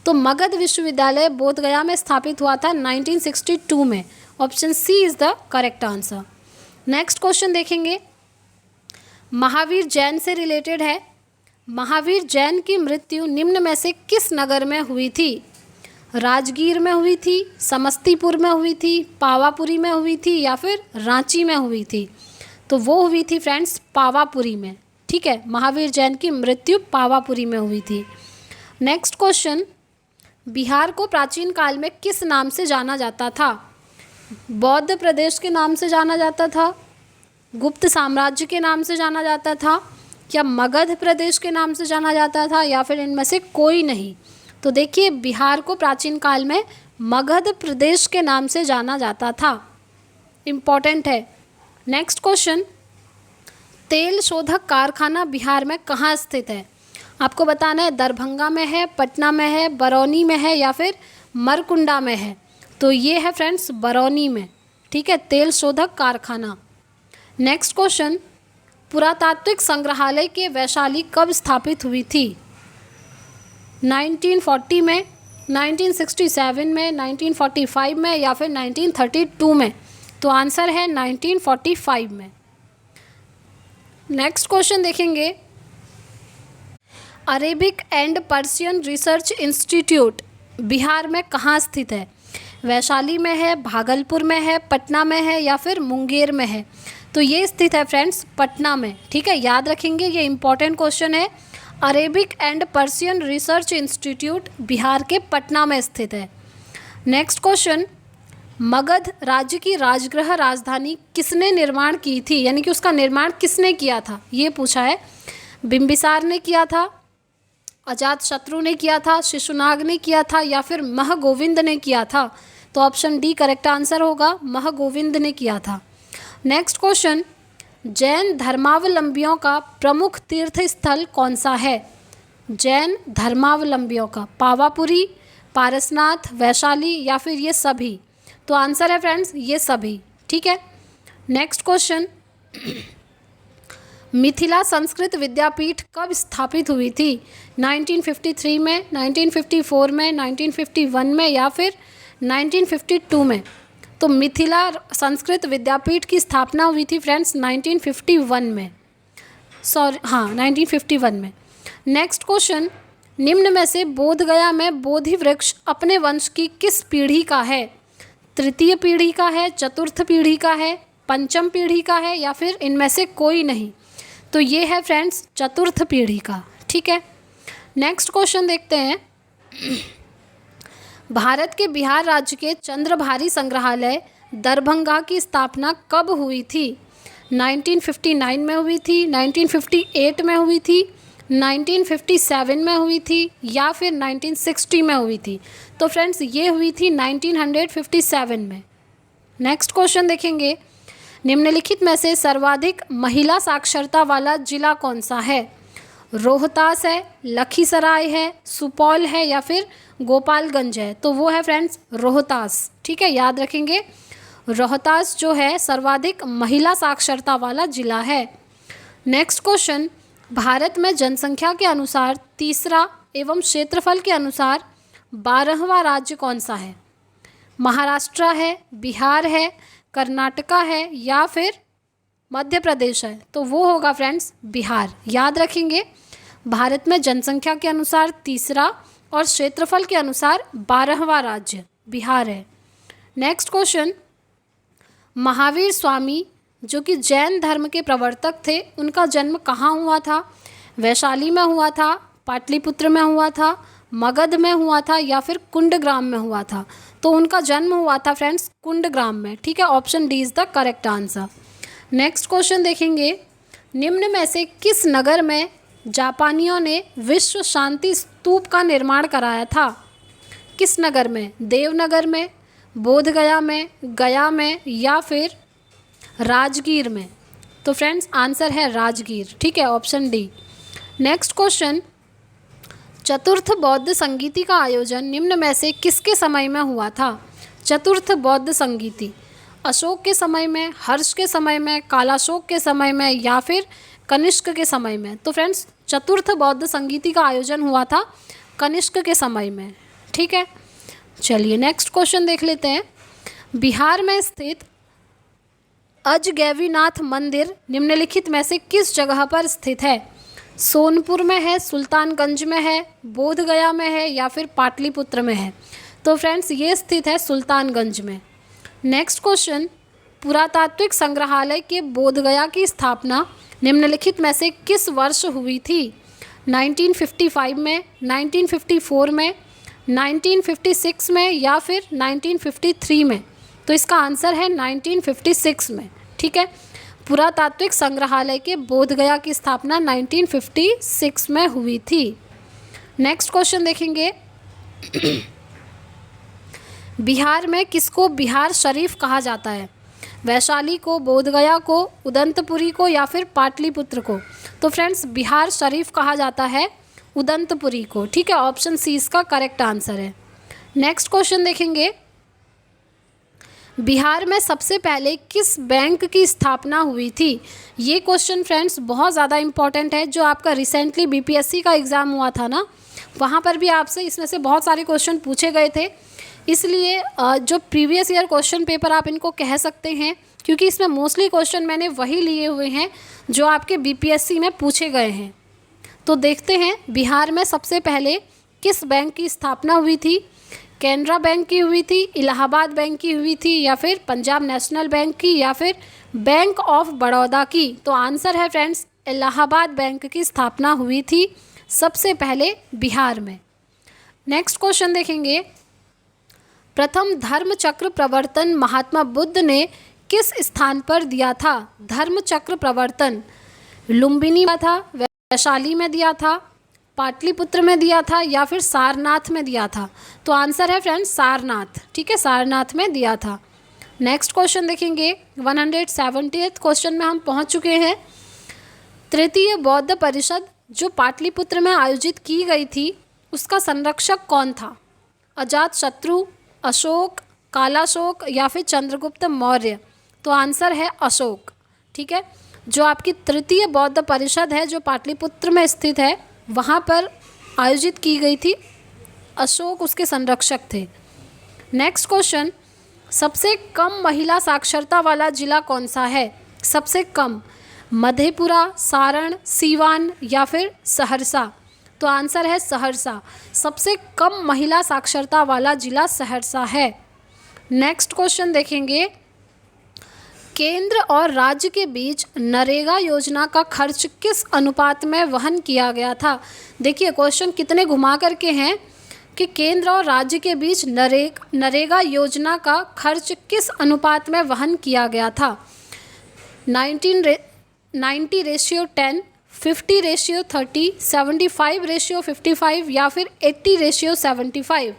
तो मगध विश्वविद्यालय बोधगया में स्थापित हुआ था 1962 में। Option C is the correct answer. Next question देखेंगे, महावीर जैन से रिलेटेड है। महावीर जैन की मृत्यु निम्न में से किस नगर में हुई थी? राजगीर में हुई थी, समस्तीपुर में हुई थी, पावापुरी में हुई थी, या फिर रांची में हुई थी? तो वो हुई थी फ्रेंड्स पावापुरी में। ठीक है, महावीर जैन की मृत्यु पावापुरी में हुई थी। नेक्स्ट क्वेश्चन, बिहार को प्राचीन काल में किस नाम से जाना जाता था? बौद्ध प्रदेश के नाम से जाना जाता था, गुप्त साम्राज्य के नाम से जाना जाता था, या मगध प्रदेश के नाम से जाना जाता था, या फिर इनमें से कोई नहीं? तो देखिए बिहार को प्राचीन काल में मगध प्रदेश के नाम से जाना जाता था। इम्पॉर्टेंट है। नेक्स्ट क्वेश्चन, तेल शोधक कारखाना बिहार में कहाँ स्थित है? आपको बताना है दरभंगा में है, पटना में है, बरौनी में है, या फिर मरकुंडा में है? तो ये है फ्रेंड्स बरौनी में। ठीक है, तेल शोधक कारखाना। नेक्स्ट क्वेश्चन, पुरातात्विक संग्रहालय के वैशाली कब स्थापित हुई थी? 1940 में, 1967 में, 1945 में, या फिर 1932 में? तो आंसर है 1945 में। नेक्स्ट क्वेश्चन देखेंगे, Arabic and Persian research institute Bihar में कहाँ स्थित है? वैशाली में है, भागलपुर में है, पटना में है, या फिर मुंगेर में है? तो ये स्थित है फ्रेंड्स पटना में। ठीक है, याद रखेंगे, ये इंपॉर्टेंट क्वेश्चन है। Arabic and Persian research institute Bihar के पटना में स्थित है। नेक्स्ट क्वेश्चन, मगध राज्य की राजगृह राजधानी किसने निर्माण की थी, यानी कि उसका निर्माण किसने किया था? ये पूछा है। बिंबिसार ने किया था, अजातशत्रु ने किया था, शिशुनाग ने किया था, या फिर महगोविंद ने किया था? तो ऑप्शन डी करेक्ट आंसर होगा, महगोविंद ने किया था। नेक्स्ट क्वेश्चन, जैन धर्मावलंबियों का प्रमुख तीर्थ स्थल कौन सा है? जैन धर्मावलंबियों का पावापुरी, पारसनाथ, वैशाली, या फिर ये सभी? तो आंसर है फ्रेंड्स ये सभी। ठीक है। नेक्स्ट क्वेश्चन, मिथिला संस्कृत विद्यापीठ कब स्थापित हुई थी? 1953 में, 1954 में, 1951 में या फिर 1952 में? तो मिथिला संस्कृत विद्यापीठ की स्थापना हुई थी फ्रेंड्स 1951 में, 1951 में। नेक्स्ट क्वेश्चन, निम्न में से बोधगया में बोधि वृक्ष अपने वंश की किस पीढ़ी का है? तृतीय पीढ़ी का है, चतुर्थ पीढ़ी का है, पंचम पीढ़ी का है या फिर इनमें से कोई नहीं? तो ये है फ्रेंड्स चतुर्थ पीढ़ी का। ठीक है, नेक्स्ट क्वेश्चन देखते हैं। भारत के बिहार राज्य के चंद्रभारी संग्रहालय दरभंगा की स्थापना कब हुई थी? 1959 में हुई थी, 1958 में हुई थी, 1957 में हुई थी या फिर 1960 में हुई थी? तो फ्रेंड्स ये हुई थी 1957 में। नेक्स्ट क्वेश्चन देखेंगे, निम्नलिखित में से सर्वाधिक महिला साक्षरता वाला जिला कौन सा है? रोहतास है, लखीसराय है, सुपौल है या फिर गोपालगंज है? तो वो है फ्रेंड्स रोहतास। ठीक है, याद रखेंगे, रोहतास जो है सर्वाधिक महिला साक्षरता वाला जिला है। नेक्स्ट क्वेश्चन, भारत में जनसंख्या के अनुसार तीसरा एवं क्षेत्रफल के अनुसार 12वां राज्य कौन सा है? महाराष्ट्र है, बिहार है, कर्नाटका है या फिर मध्य प्रदेश है? तो वो होगा फ्रेंड्स बिहार। याद रखेंगे, भारत में जनसंख्या के अनुसार तीसरा और क्षेत्रफल के अनुसार 12वां राज्य बिहार है। नेक्स्ट क्वेश्चन, महावीर स्वामी जो कि जैन धर्म के प्रवर्तक थे, उनका जन्म कहाँ हुआ था? वैशाली में हुआ था, पाटलिपुत्र में हुआ था, मगध में हुआ था या फिर कुंडग्राम में हुआ था? तो उनका जन्म हुआ था फ्रेंड्स कुंडग्राम में। ठीक है, option D is the correct answer. Next question देखेंगे, निम्न में से किस नगर में जापानियों ने विश्व शांति स्तूप का निर्माण कराया था? किस नगर में? देवनगर में, बोधगया में, गया में या फिर राजगीर में? तो फ्रेंड्स आंसर है राजगीर। ठीक है, ऑप्शन डी। नेक्स्ट क्वेश्चन, चतुर्थ बौद्ध संगीति का आयोजन निम्न में से किसके समय में हुआ था? चतुर्थ बौद्ध संगीति अशोक के समय में, हर्ष के समय में, कालाशोक के समय में या फिर कनिष्क के समय में? तो फ्रेंड्स चतुर्थ बौद्ध संगीति का आयोजन हुआ था कनिष्क के समय में। ठीक है, चलिए नेक्स्ट क्वेश्चन देख लेते हैं। बिहार में स्थित अजगैवीनाथ मंदिर निम्नलिखित में से किस जगह पर स्थित है? सोनपुर में है, सुल्तानगंज में है, बोधगया में है या फिर पाटलिपुत्र में है? तो फ्रेंड्स ये स्थित है सुल्तानगंज में। नेक्स्ट क्वेश्चन, पुरातात्विक संग्रहालय के बोधगया की स्थापना निम्नलिखित में से किस वर्ष हुई थी? 1955 में, 1954 में, 1956 में या फिर 1953 में? तो इसका आंसर है 1956 में। ठीक है, पुरातात्विक संग्रहालय के बोधगया की स्थापना 1956 में हुई थी। नेक्स्ट क्वेश्चन देखेंगे, बिहार में किसको बिहार शरीफ कहा जाता है? वैशाली को, बोधगया को, उदंतपुरी को या फिर पाटलिपुत्र को? तो फ्रेंड्स बिहार शरीफ कहा जाता है उदंतपुरी को। ठीक है, ऑप्शन सी इसका करेक्ट आंसर है। नेक्स्ट क्वेश्चन देखेंगे, बिहार में सबसे पहले किस बैंक की स्थापना हुई थी? ये क्वेश्चन फ्रेंड्स बहुत ज़्यादा इंपॉर्टेंट है। जो आपका रिसेंटली बीपीएससी का एग्ज़ाम हुआ था ना, वहाँ पर भी आपसे इसमें से बहुत सारे क्वेश्चन पूछे गए थे। इसलिए जो प्रीवियस ईयर क्वेश्चन पेपर आप इनको कह सकते हैं, क्योंकि इसमें मोस्टली क्वेश्चन मैंने वही लिए हुए हैं जो आपके बीपीएससी में पूछे गए हैं। तो देखते हैं बिहार में सबसे पहले किस बैंक की स्थापना हुई थी? कैनरा बैंक की हुई थी, इलाहाबाद बैंक की हुई थी या फिर पंजाब नेशनल बैंक की या फिर बैंक ऑफ बड़ौदा की? तो आंसर है फ्रेंड्स इलाहाबाद बैंक की स्थापना हुई थी सबसे पहले बिहार में। नेक्स्ट क्वेश्चन देखेंगे, प्रथम धर्म चक्र प्रवर्तन महात्मा बुद्ध ने किस स्थान पर दिया था? धर्म चक्र प्रवर्तन लुम्बिनी में था, वैशाली में दिया था, पाटलिपुत्र में दिया था या फिर सारनाथ में दिया था? तो आंसर है फ्रेंड्स सारनाथ। ठीक है, सारनाथ में दिया था। नेक्स्ट क्वेश्चन देखेंगे, 170th क्वेश्चन में हम पहुंच चुके हैं। तृतीय बौद्ध परिषद जो पाटलिपुत्र में आयोजित की गई थी, उसका संरक्षक कौन था? अजातशत्रु, अशोक, कालाशोक या फिर चंद्रगुप्त मौर्य? तो आंसर है अशोक। ठीक है, जो आपकी तृतीय बौद्ध परिषद है जो पाटलिपुत्र में स्थित है, वहाँ पर आयोजित की गई थी। अशोक उसके संरक्षक थे। नेक्स्ट क्वेश्चन, सबसे कम महिला साक्षरता वाला जिला कौन सा है? सबसे कम, मधेपुरा, सारण, सीवान या फिर सहरसा? तो आंसर है सहरसा। सबसे कम महिला साक्षरता वाला जिला सहरसा है। नेक्स्ट क्वेश्चन देखेंगे, केंद्र और राज्य के बीच नरेगा योजना का खर्च किस अनुपात में वहन किया गया था? देखिए क्वेश्चन कितने घुमा करके हैं कि केंद्र और राज्य के बीच नरेगा योजना का खर्च किस अनुपात में वहन किया गया था? 90:10, 50:30, 75:55 या फिर 80:75?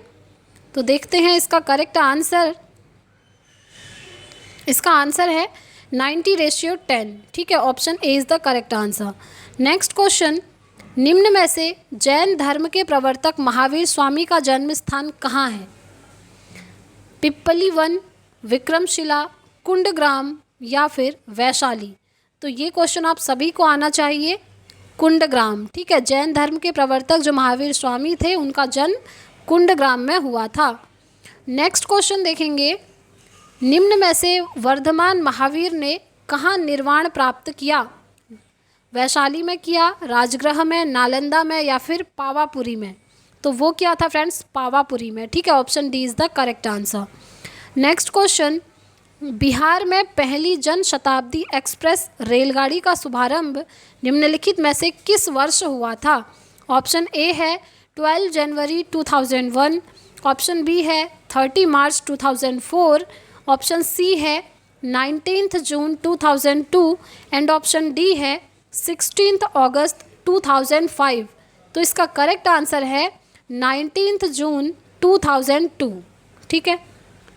तो देखते हैं इसका करेक्ट आंसर। इसका आंसर है 90:10। ठीक है, option A is the correct answer. Next question, निम्न में से जैन धर्म के प्रवर्तक महावीर स्वामी का जन्म स्थान कहाँ है? पिप्पली वन, विक्रमशिला, कुंडग्राम या फिर वैशाली? तो ये क्वेश्चन आप सभी को आना चाहिए। कुंडग्राम, ठीक है, जैन धर्म के प्रवर्तक जो महावीर स्वामी थे उनका जन्म कुंडग्राम में हुआ था। नेक्स्ट क्वेश्चन देखेंगे, निम्न में से वर्धमान महावीर ने कहाँ निर्वाण प्राप्त किया? वैशाली में किया, राजगृह में, नालंदा में या फिर पावापुरी में? तो वो क्या था फ्रेंड्स? पावापुरी में। ठीक है, option D is the correct answer. Next question, Bihar में पहली जन शताब्दी एक्सप्रेस रेलगाड़ी का शुभारंभ निम्नलिखित में से किस वर्ष हुआ था? ऑप्शन ए है 12 जनवरी 2001, ऑप्शन बी है 30 मार्च 2004, ऑप्शन सी है 19 जून 2002 एंड ऑप्शन डी है 16 अगस्त 2005। तो इसका करेक्ट आंसर है 19 जून 2002। ठीक है,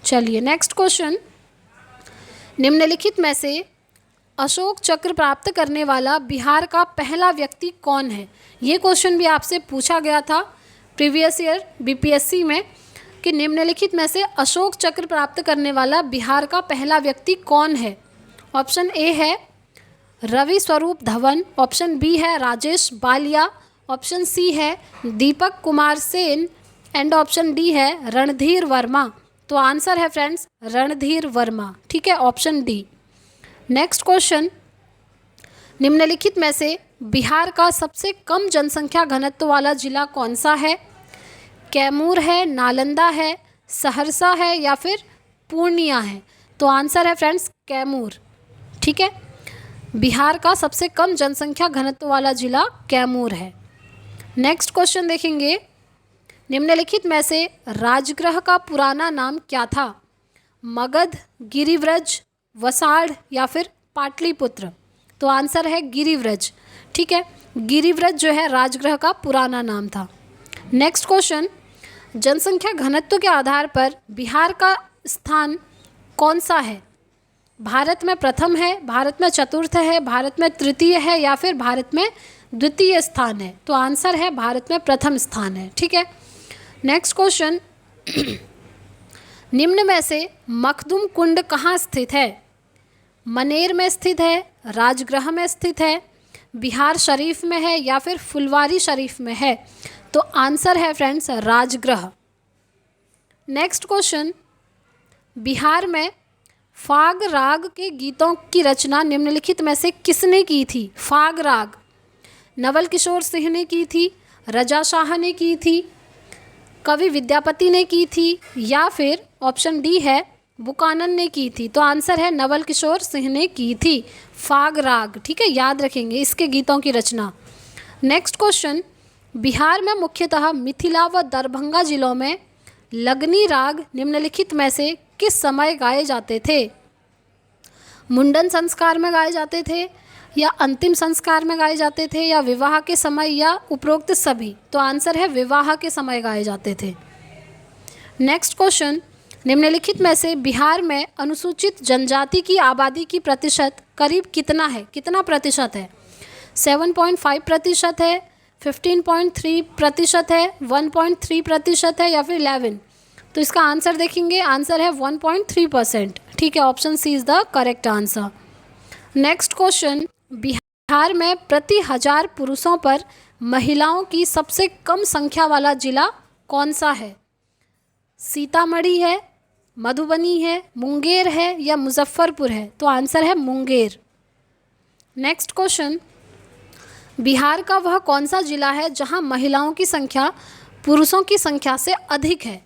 चलिए नेक्स्ट क्वेश्चन, निम्नलिखित में से अशोक चक्र प्राप्त करने वाला बिहार का पहला व्यक्ति कौन है? ये क्वेश्चन भी आपसे पूछा गया था प्रीवियस ईयर बीपीएससी में कि निम्नलिखित में से अशोक चक्र प्राप्त करने वाला बिहार का पहला व्यक्ति कौन है? ऑप्शन ए है रवि स्वरूप धवन, ऑप्शन बी है राजेश बालिया, ऑप्शन सी है Deepak Kumar Sen and option D है रणधीर वर्मा। तो आंसर है फ्रेंड्स रणधीर वर्मा। ठीक है, ऑप्शन डी। नेक्स्ट क्वेश्चन, निम्नलिखित में से बिहार का सबसे कम जनसंख्या घनत्व वाला जिला कौन सा है? कैमूर है, नालंदा है, सहरसा है या फिर पूर्णिया है? तो आंसर है फ्रेंड्स कैमूर। ठीक है, बिहार का सबसे कम जनसंख्या घनत्व वाला जिला कैमूर है। नेक्स्ट क्वेश्चन देखेंगे, निम्नलिखित में से राजगृह का पुराना नाम क्या था? मगध, गिरिव्रज, वसाड़ या फिर पाटलिपुत्र? तो आंसर है गिरिव्रज। ठीक है, गिरिव्रज जो है राजगृह का पुराना नाम था। नेक्स्ट क्वेश्चन, जनसंख्या घनत्व के आधार पर बिहार का स्थान कौन सा है? भारत में प्रथम है, भारत में चतुर्थ है, भारत में तृतीय है या फिर भारत में द्वितीय स्थान है? तो आंसर है भारत में प्रथम स्थान है। ठीक है, नेक्स्ट क्वेश्चन, निम्न में से मखदुम कुंड कहाँ स्थित है? मनेर में स्थित है, राजगृह में स्थित है, बिहार शरीफ में है या फिर फुलवारी शरीफ में है? तो आंसर है friends Rajgriha. Next question, Bihar में फाग राग के गीतों की रचना निम्नलिखित में से किसने की थी? फाग राग नवल किशोर सिंह ने की थी, रजा शाह ने की थी, कवि विद्यापति ने की थी या फिर ऑप्शन डी है बुकानन ने की थी? तो आंसर है नवल किशोर सिंह ने की थी फाग राग। ठीक है, याद रखेंगे इसके गीतों की रचना। नेक्स्ट क्वेश्चन, बिहार में मुख्यतः मिथिला व दरभंगा जिलों में लगनी राग निम्नलिखित में से किस समय गाए जाते थे? मुंडन संस्कार में गाए जाते थे या अंतिम संस्कार में गाए जाते थे या विवाह के समय या उपरोक्त सभी? तो आंसर है विवाह के समय गाए जाते थे। नेक्स्ट क्वेश्चन, निम्नलिखित में से बिहार में अनुसूचित जनजाति की आबादी की प्रतिशत करीब कितना है? कितना प्रतिशत है? 7.5% है, 15.3% है, 1.3% है या फिर 11? तो इसका आंसर देखेंगे, आंसर है 1.3%। ठीक है, option C is the correct answer. Next question, Bihar में प्रति 1000 पुरुषों पर महिलाओं की सबसे कम संख्या वाला जिला कौन सा है? सीतामढ़ी है, मधुबनी है, मुंगेर है या मुजफ्फरपुर है? तो आंसर है मुंगेर। नेक्स्ट क्वेश्चन, बिहार का वह कौन सा जिला है जहां महिलाओं की संख्या पुरुषों की संख्या से अधिक है?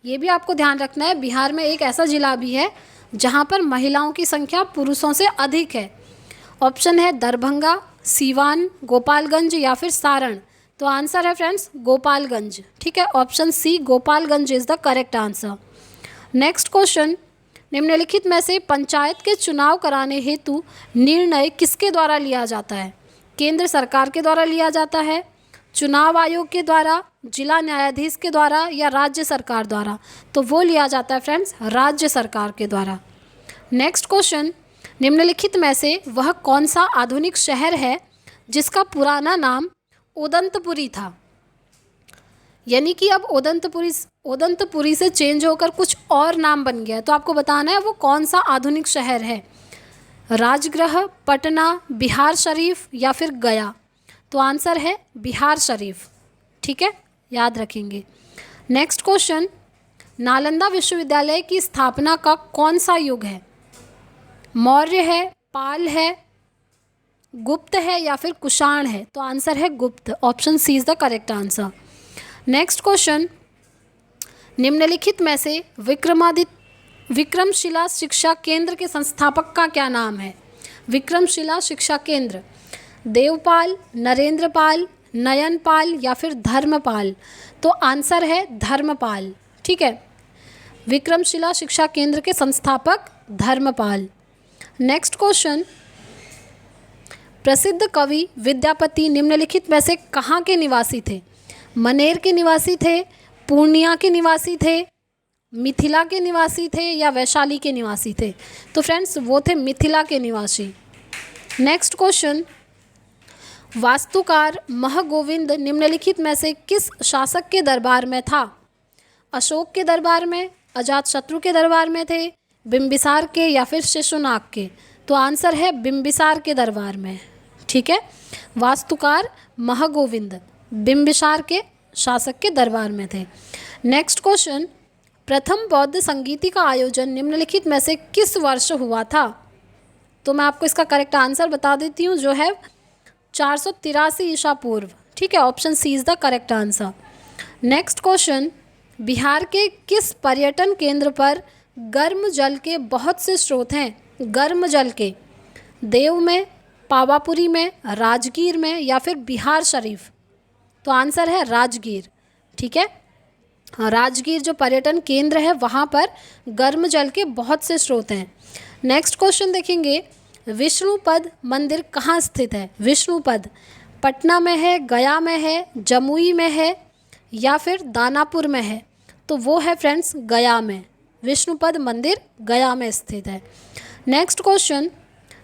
ये भी आपको ध्यान रखना है, बिहार में एक ऐसा जिला भी है जहां पर महिलाओं की संख्या पुरुषों से अधिक है। ऑप्शन है दरभंगा, सीवान, गोपालगंज या फिर सारण। तो आंसर है फ्रेंड्स गोपालगंज। ठीक है, option C Gopalganj is the correct answer. Next question, निम्नलिखित में से पंचायत के चुनाव कराने हेतु निर्णय किसके द्वारा लिया जाता है? केंद्र सरकार के द्वारा लिया जाता है, चुनाव आयोग के द्वारा, जिला न्यायाधीश के द्वारा या राज्य सरकार द्वारा? तो वो लिया जाता है फ्रेंड्स राज्य सरकार के द्वारा। नेक्स्ट क्वेश्चन, निम्नलिखित में से वह कौन सा आधुनिक शहर है जिसका पुराना नाम उदंतपुरी था? यानी कि अब उदंतपुरी से चेंज होकर कुछ और नाम बन गया है, तो आपको बताना है वो कौन सा आधुनिक शहर है। राजगृह, पटना, बिहार शरीफ या फिर गया? तो आंसर है बिहार शरीफ। ठीक है, याद रखेंगे। नेक्स्ट क्वेश्चन, नालंदा विश्वविद्यालय की स्थापना का कौन सा युग है? मौर्य है, पाल है, गुप्त है या फिर कुषाण है? तो आंसर है Gupta. Option C is the correct answer. Next question, निम्नलिखित में से विक्रमशिला शिक्षा केंद्र के संस्थापक का क्या नाम है? विक्रमशिला शिक्षा केंद्र, देवपाल, नरेंद्रपाल, नयनपाल या फिर धर्मपाल? तो आंसर है धर्मपाल। ठीक है, विक्रमशिला शिक्षा केंद्र के संस्थापक धर्मपाल। नेक्स्ट क्वेश्चन, प्रसिद्ध कवि विद्यापति निम्नलिखित में से कहाँ के निवासी थे? मनेर के निवासी थे, पूर्णिया के निवासी थे, मिथिला के निवासी थे या वैशाली के निवासी थे? तो फ्रेंड्स वो थे मिथिला के निवासी। नेक्स्ट क्वेश्चन, वास्तुकार महगोविंद निम्नलिखित में से किस शासक के दरबार में था? अशोक के दरबार में, अजातशत्रु के दरबार में थे, बिंबिसार के या फिर शिशुनाग के? तो आंसर है बिंबिसार के दरबार में। ठीक है, वास्तुकार महगोविंद बिंबिसार के शासक के दरबार में थे। नेक्स्ट क्वेश्चन, प्रथम बौद्ध संगीति का आयोजन निम्नलिखित में से किस वर्ष हुआ था? तो मैं आपको इसका करेक्ट आंसर बता देती हूँ, जो है 483 ईसा पूर्व। ठीक है, option C is the correct answer. Next question, Bihar के किस पर्यटन केंद्र पर गर्म जल के बहुत से स्रोत हैं? गर्म जल के, देव में, पावापुरी में, राजगीर में या फिर बिहार शरीफ? तो आंसर है राजगीर। ठीक है, हाँ, राजगीर जो पर्यटन केंद्र है वहाँ पर गर्म जल के बहुत से स्रोत हैं। नेक्स्ट क्वेश्चन देखेंगे, विष्णुपद मंदिर कहाँ स्थित है? विष्णुपद पटना में है, गया में है, जमुई में है या फिर दानापुर में है? तो वो है फ्रेंड्स गया में। विष्णुपद मंदिर गया में स्थित है। नेक्स्ट क्वेश्चन,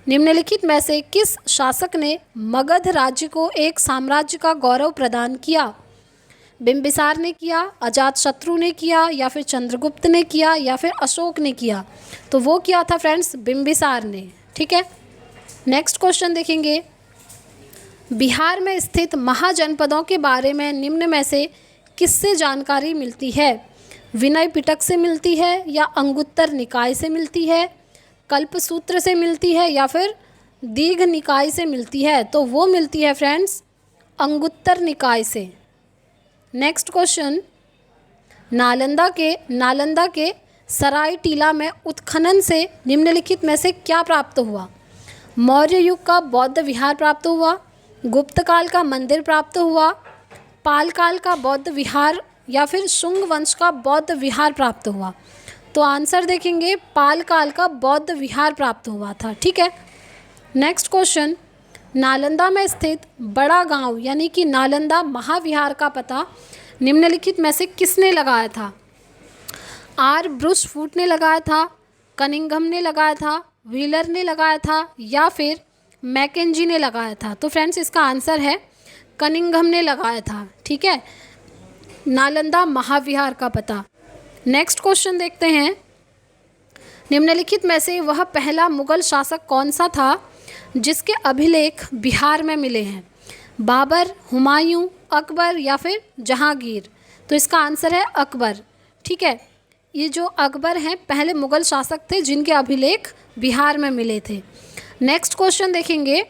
निम्नलिखित में से किस शासक ने मगध राज्य को एक साम्राज्य का गौरव प्रदान किया? बिंबिसार ने किया, अजातशत्रु ने किया या फिर चंद्रगुप्त ने किया या फिर अशोक ने किया? तो वो किया था फ्रेंड्स बिंबिसार ने। ठीक है, नेक्स्ट क्वेश्चन देखेंगे, बिहार में स्थित महाजनपदों के बारे में निम्न में से किससे जानकारी मिलती है? विनय पिटक से मिलती है या अंगुत्तर निकाय से मिलती है, कल्पसूत्र से मिलती है या फिर दीर्घ निकाय से मिलती है? तो वो मिलती है फ्रेंड्स अंगुत्तर निकाय से। नेक्स्ट क्वेश्चन, नालंदा के सराय टीला में उत्खनन से निम्नलिखित में से क्या प्राप्त हुआ? मौर्य युग का बौद्ध विहार प्राप्त हुआ, गुप्त काल का मंदिर प्राप्त हुआ, पाल काल का बौद्ध विहार या फिर शुंग वंश का बौद्ध विहार प्राप्त हुआ? तो आंसर देखेंगे पाल काल का बौद्ध विहार प्राप्त हुआ था। ठीक है, नेक्स्ट क्वेश्चन, नालंदा में स्थित बड़ा गांव यानी कि नालंदा महाविहार का पता निम्नलिखित में से किसने लगाया था? आर ब्रुश फूट ने लगाया था, कनिंघम ने लगाया था, व्हीलर ने लगाया था या फिर मैकेंजी ने लगाया था? तो फ्रेंड्स इसका आंसर है कनिंघम ने लगाया था। ठीक है, नालंदा महाविहार का पता। नेक्स्ट क्वेश्चन देखते हैं, निम्नलिखित में से वह पहला मुगल शासक कौन सा था जिसके अभिलेख बिहार में मिले हैं? बाबर, हुमायूं, अकबर या फिर जहांगीर? तो इसका आंसर है अकबर। ठीक है, ये जो अकबर हैं पहले मुग़ल शासक थे जिनके अभिलेख बिहार में मिले थे। नेक्स्ट क्वेश्चन देखेंगे,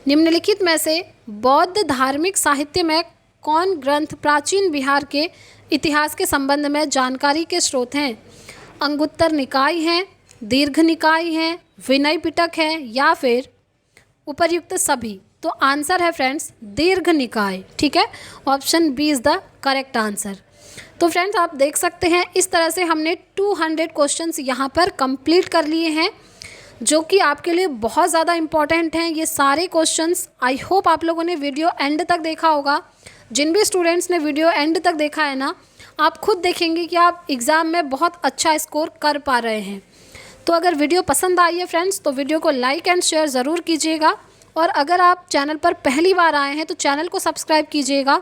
निम्नलिखित में से बौद्ध धार्मिक साहित्य में कौन ग्रंथ प्राचीन बिहार के इतिहास के संबंध में जानकारी के स्रोत हैं? अंगुत्तर निकाय है, दीर्घ निकाय है, विनय पिटक है या फिर उपर्युक्त सभी? तो आंसर है फ्रेंड्स दीर्घ निकाय। ठीक है, option B is the correct answer. तो फ्रेंड्स आप देख सकते हैं इस तरह से हमने 200 क्वेश्चंस यहाँ पर कंप्लीट कर लिए हैं, जो कि आपके लिए बहुत ज़्यादा इम्पॉर्टेंट हैं ये सारे क्वेश्चंस। आई होप आप लोगों ने वीडियो एंड तक देखा होगा। जिन भी स्टूडेंट्स ने वीडियो एंड तक देखा है ना, आप खुद देखेंगे कि आप एग्ज़ाम में बहुत अच्छा स्कोर कर पा रहे हैं। तो अगर वीडियो पसंद आई है फ्रेंड्स तो वीडियो को लाइक एंड शेयर ज़रूर कीजिएगा, और अगर आप चैनल पर पहली बार आए हैं तो चैनल को सब्सक्राइब कीजिएगा,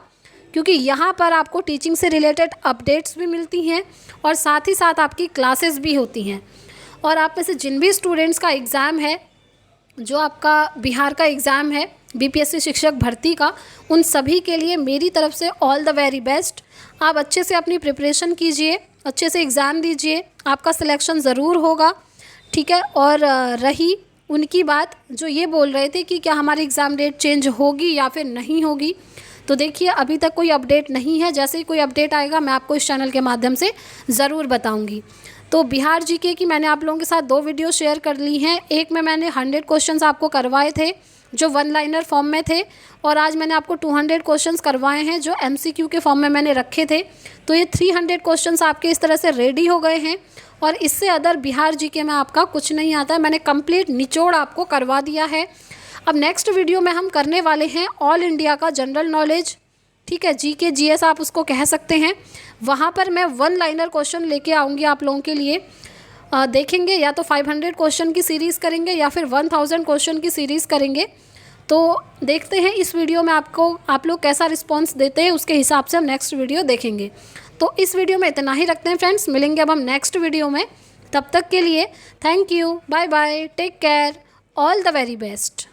क्योंकि यहाँ पर आपको टीचिंग से रिलेटेड अपडेट्स भी मिलती हैं और साथ ही साथ आपकी क्लासेस भी होती हैं। और आप में से जिन भी स्टूडेंट्स का एग्ज़ाम है, जो आपका बिहार का एग्ज़ाम है बीपीएससी शिक्षक भर्ती का, उन सभी के लिए मेरी तरफ से ऑल द वेरी बेस्ट। आप अच्छे से अपनी प्रिपरेशन कीजिए, अच्छे से एग्ज़ाम दीजिए, आपका सिलेक्शन ज़रूर होगा। ठीक है, और रही उनकी बात जो ये बोल रहे थे कि क्या हमारी एग्ज़ाम डेट चेंज होगी या फिर नहीं होगी, तो देखिए अभी तक कोई अपडेट नहीं है। जैसे ही कोई अपडेट आएगा मैं आपको इस चैनल के माध्यम से ज़रूर बताऊंगी। तो बिहार जीके की मैंने आप लोगों के साथ 2 वीडियो शेयर कर ली हैं। एक में मैंने 100 क्वेश्चंस आपको करवाए थे जो 1 लाइनर फॉर्म में थे, और आज मैंने आपको 200 क्वेश्चंस करवाए हैं जो MCQ के फॉर्म में मैंने रखे थे। तो ये 300 क्वेश्चंस आपके इस तरह से रेडी हो गए हैं, और इससे अदर बिहार जीके में आपका कुछ नहीं आता है। मैंने कंप्लीट निचोड़ आपको करवा दिया है। अब नेक्स्ट वीडियो में हम करने वाले हैं ऑल इंडिया का जनरल नॉलेज। ठीक है, जीके जीएस आप उसको कह सकते हैं। वहाँ पर मैं 1 लाइनर क्वेश्चन लेके आऊँगी आप लोगों के लिए। देखेंगे या तो 500 क्वेश्चन की सीरीज़ करेंगे या फिर 1000 क्वेश्चन की सीरीज़ करेंगे। तो देखते हैं इस वीडियो में आप लोग कैसा रिस्पॉन्स देते हैं, उसके हिसाब से हम नेक्स्ट वीडियो देखेंगे। तो इस वीडियो में इतना ही रखते हैं फ्रेंड्स, मिलेंगे अब हम नेक्स्ट वीडियो में। तब तक के लिए thank you, bye bye, take care, all the very best.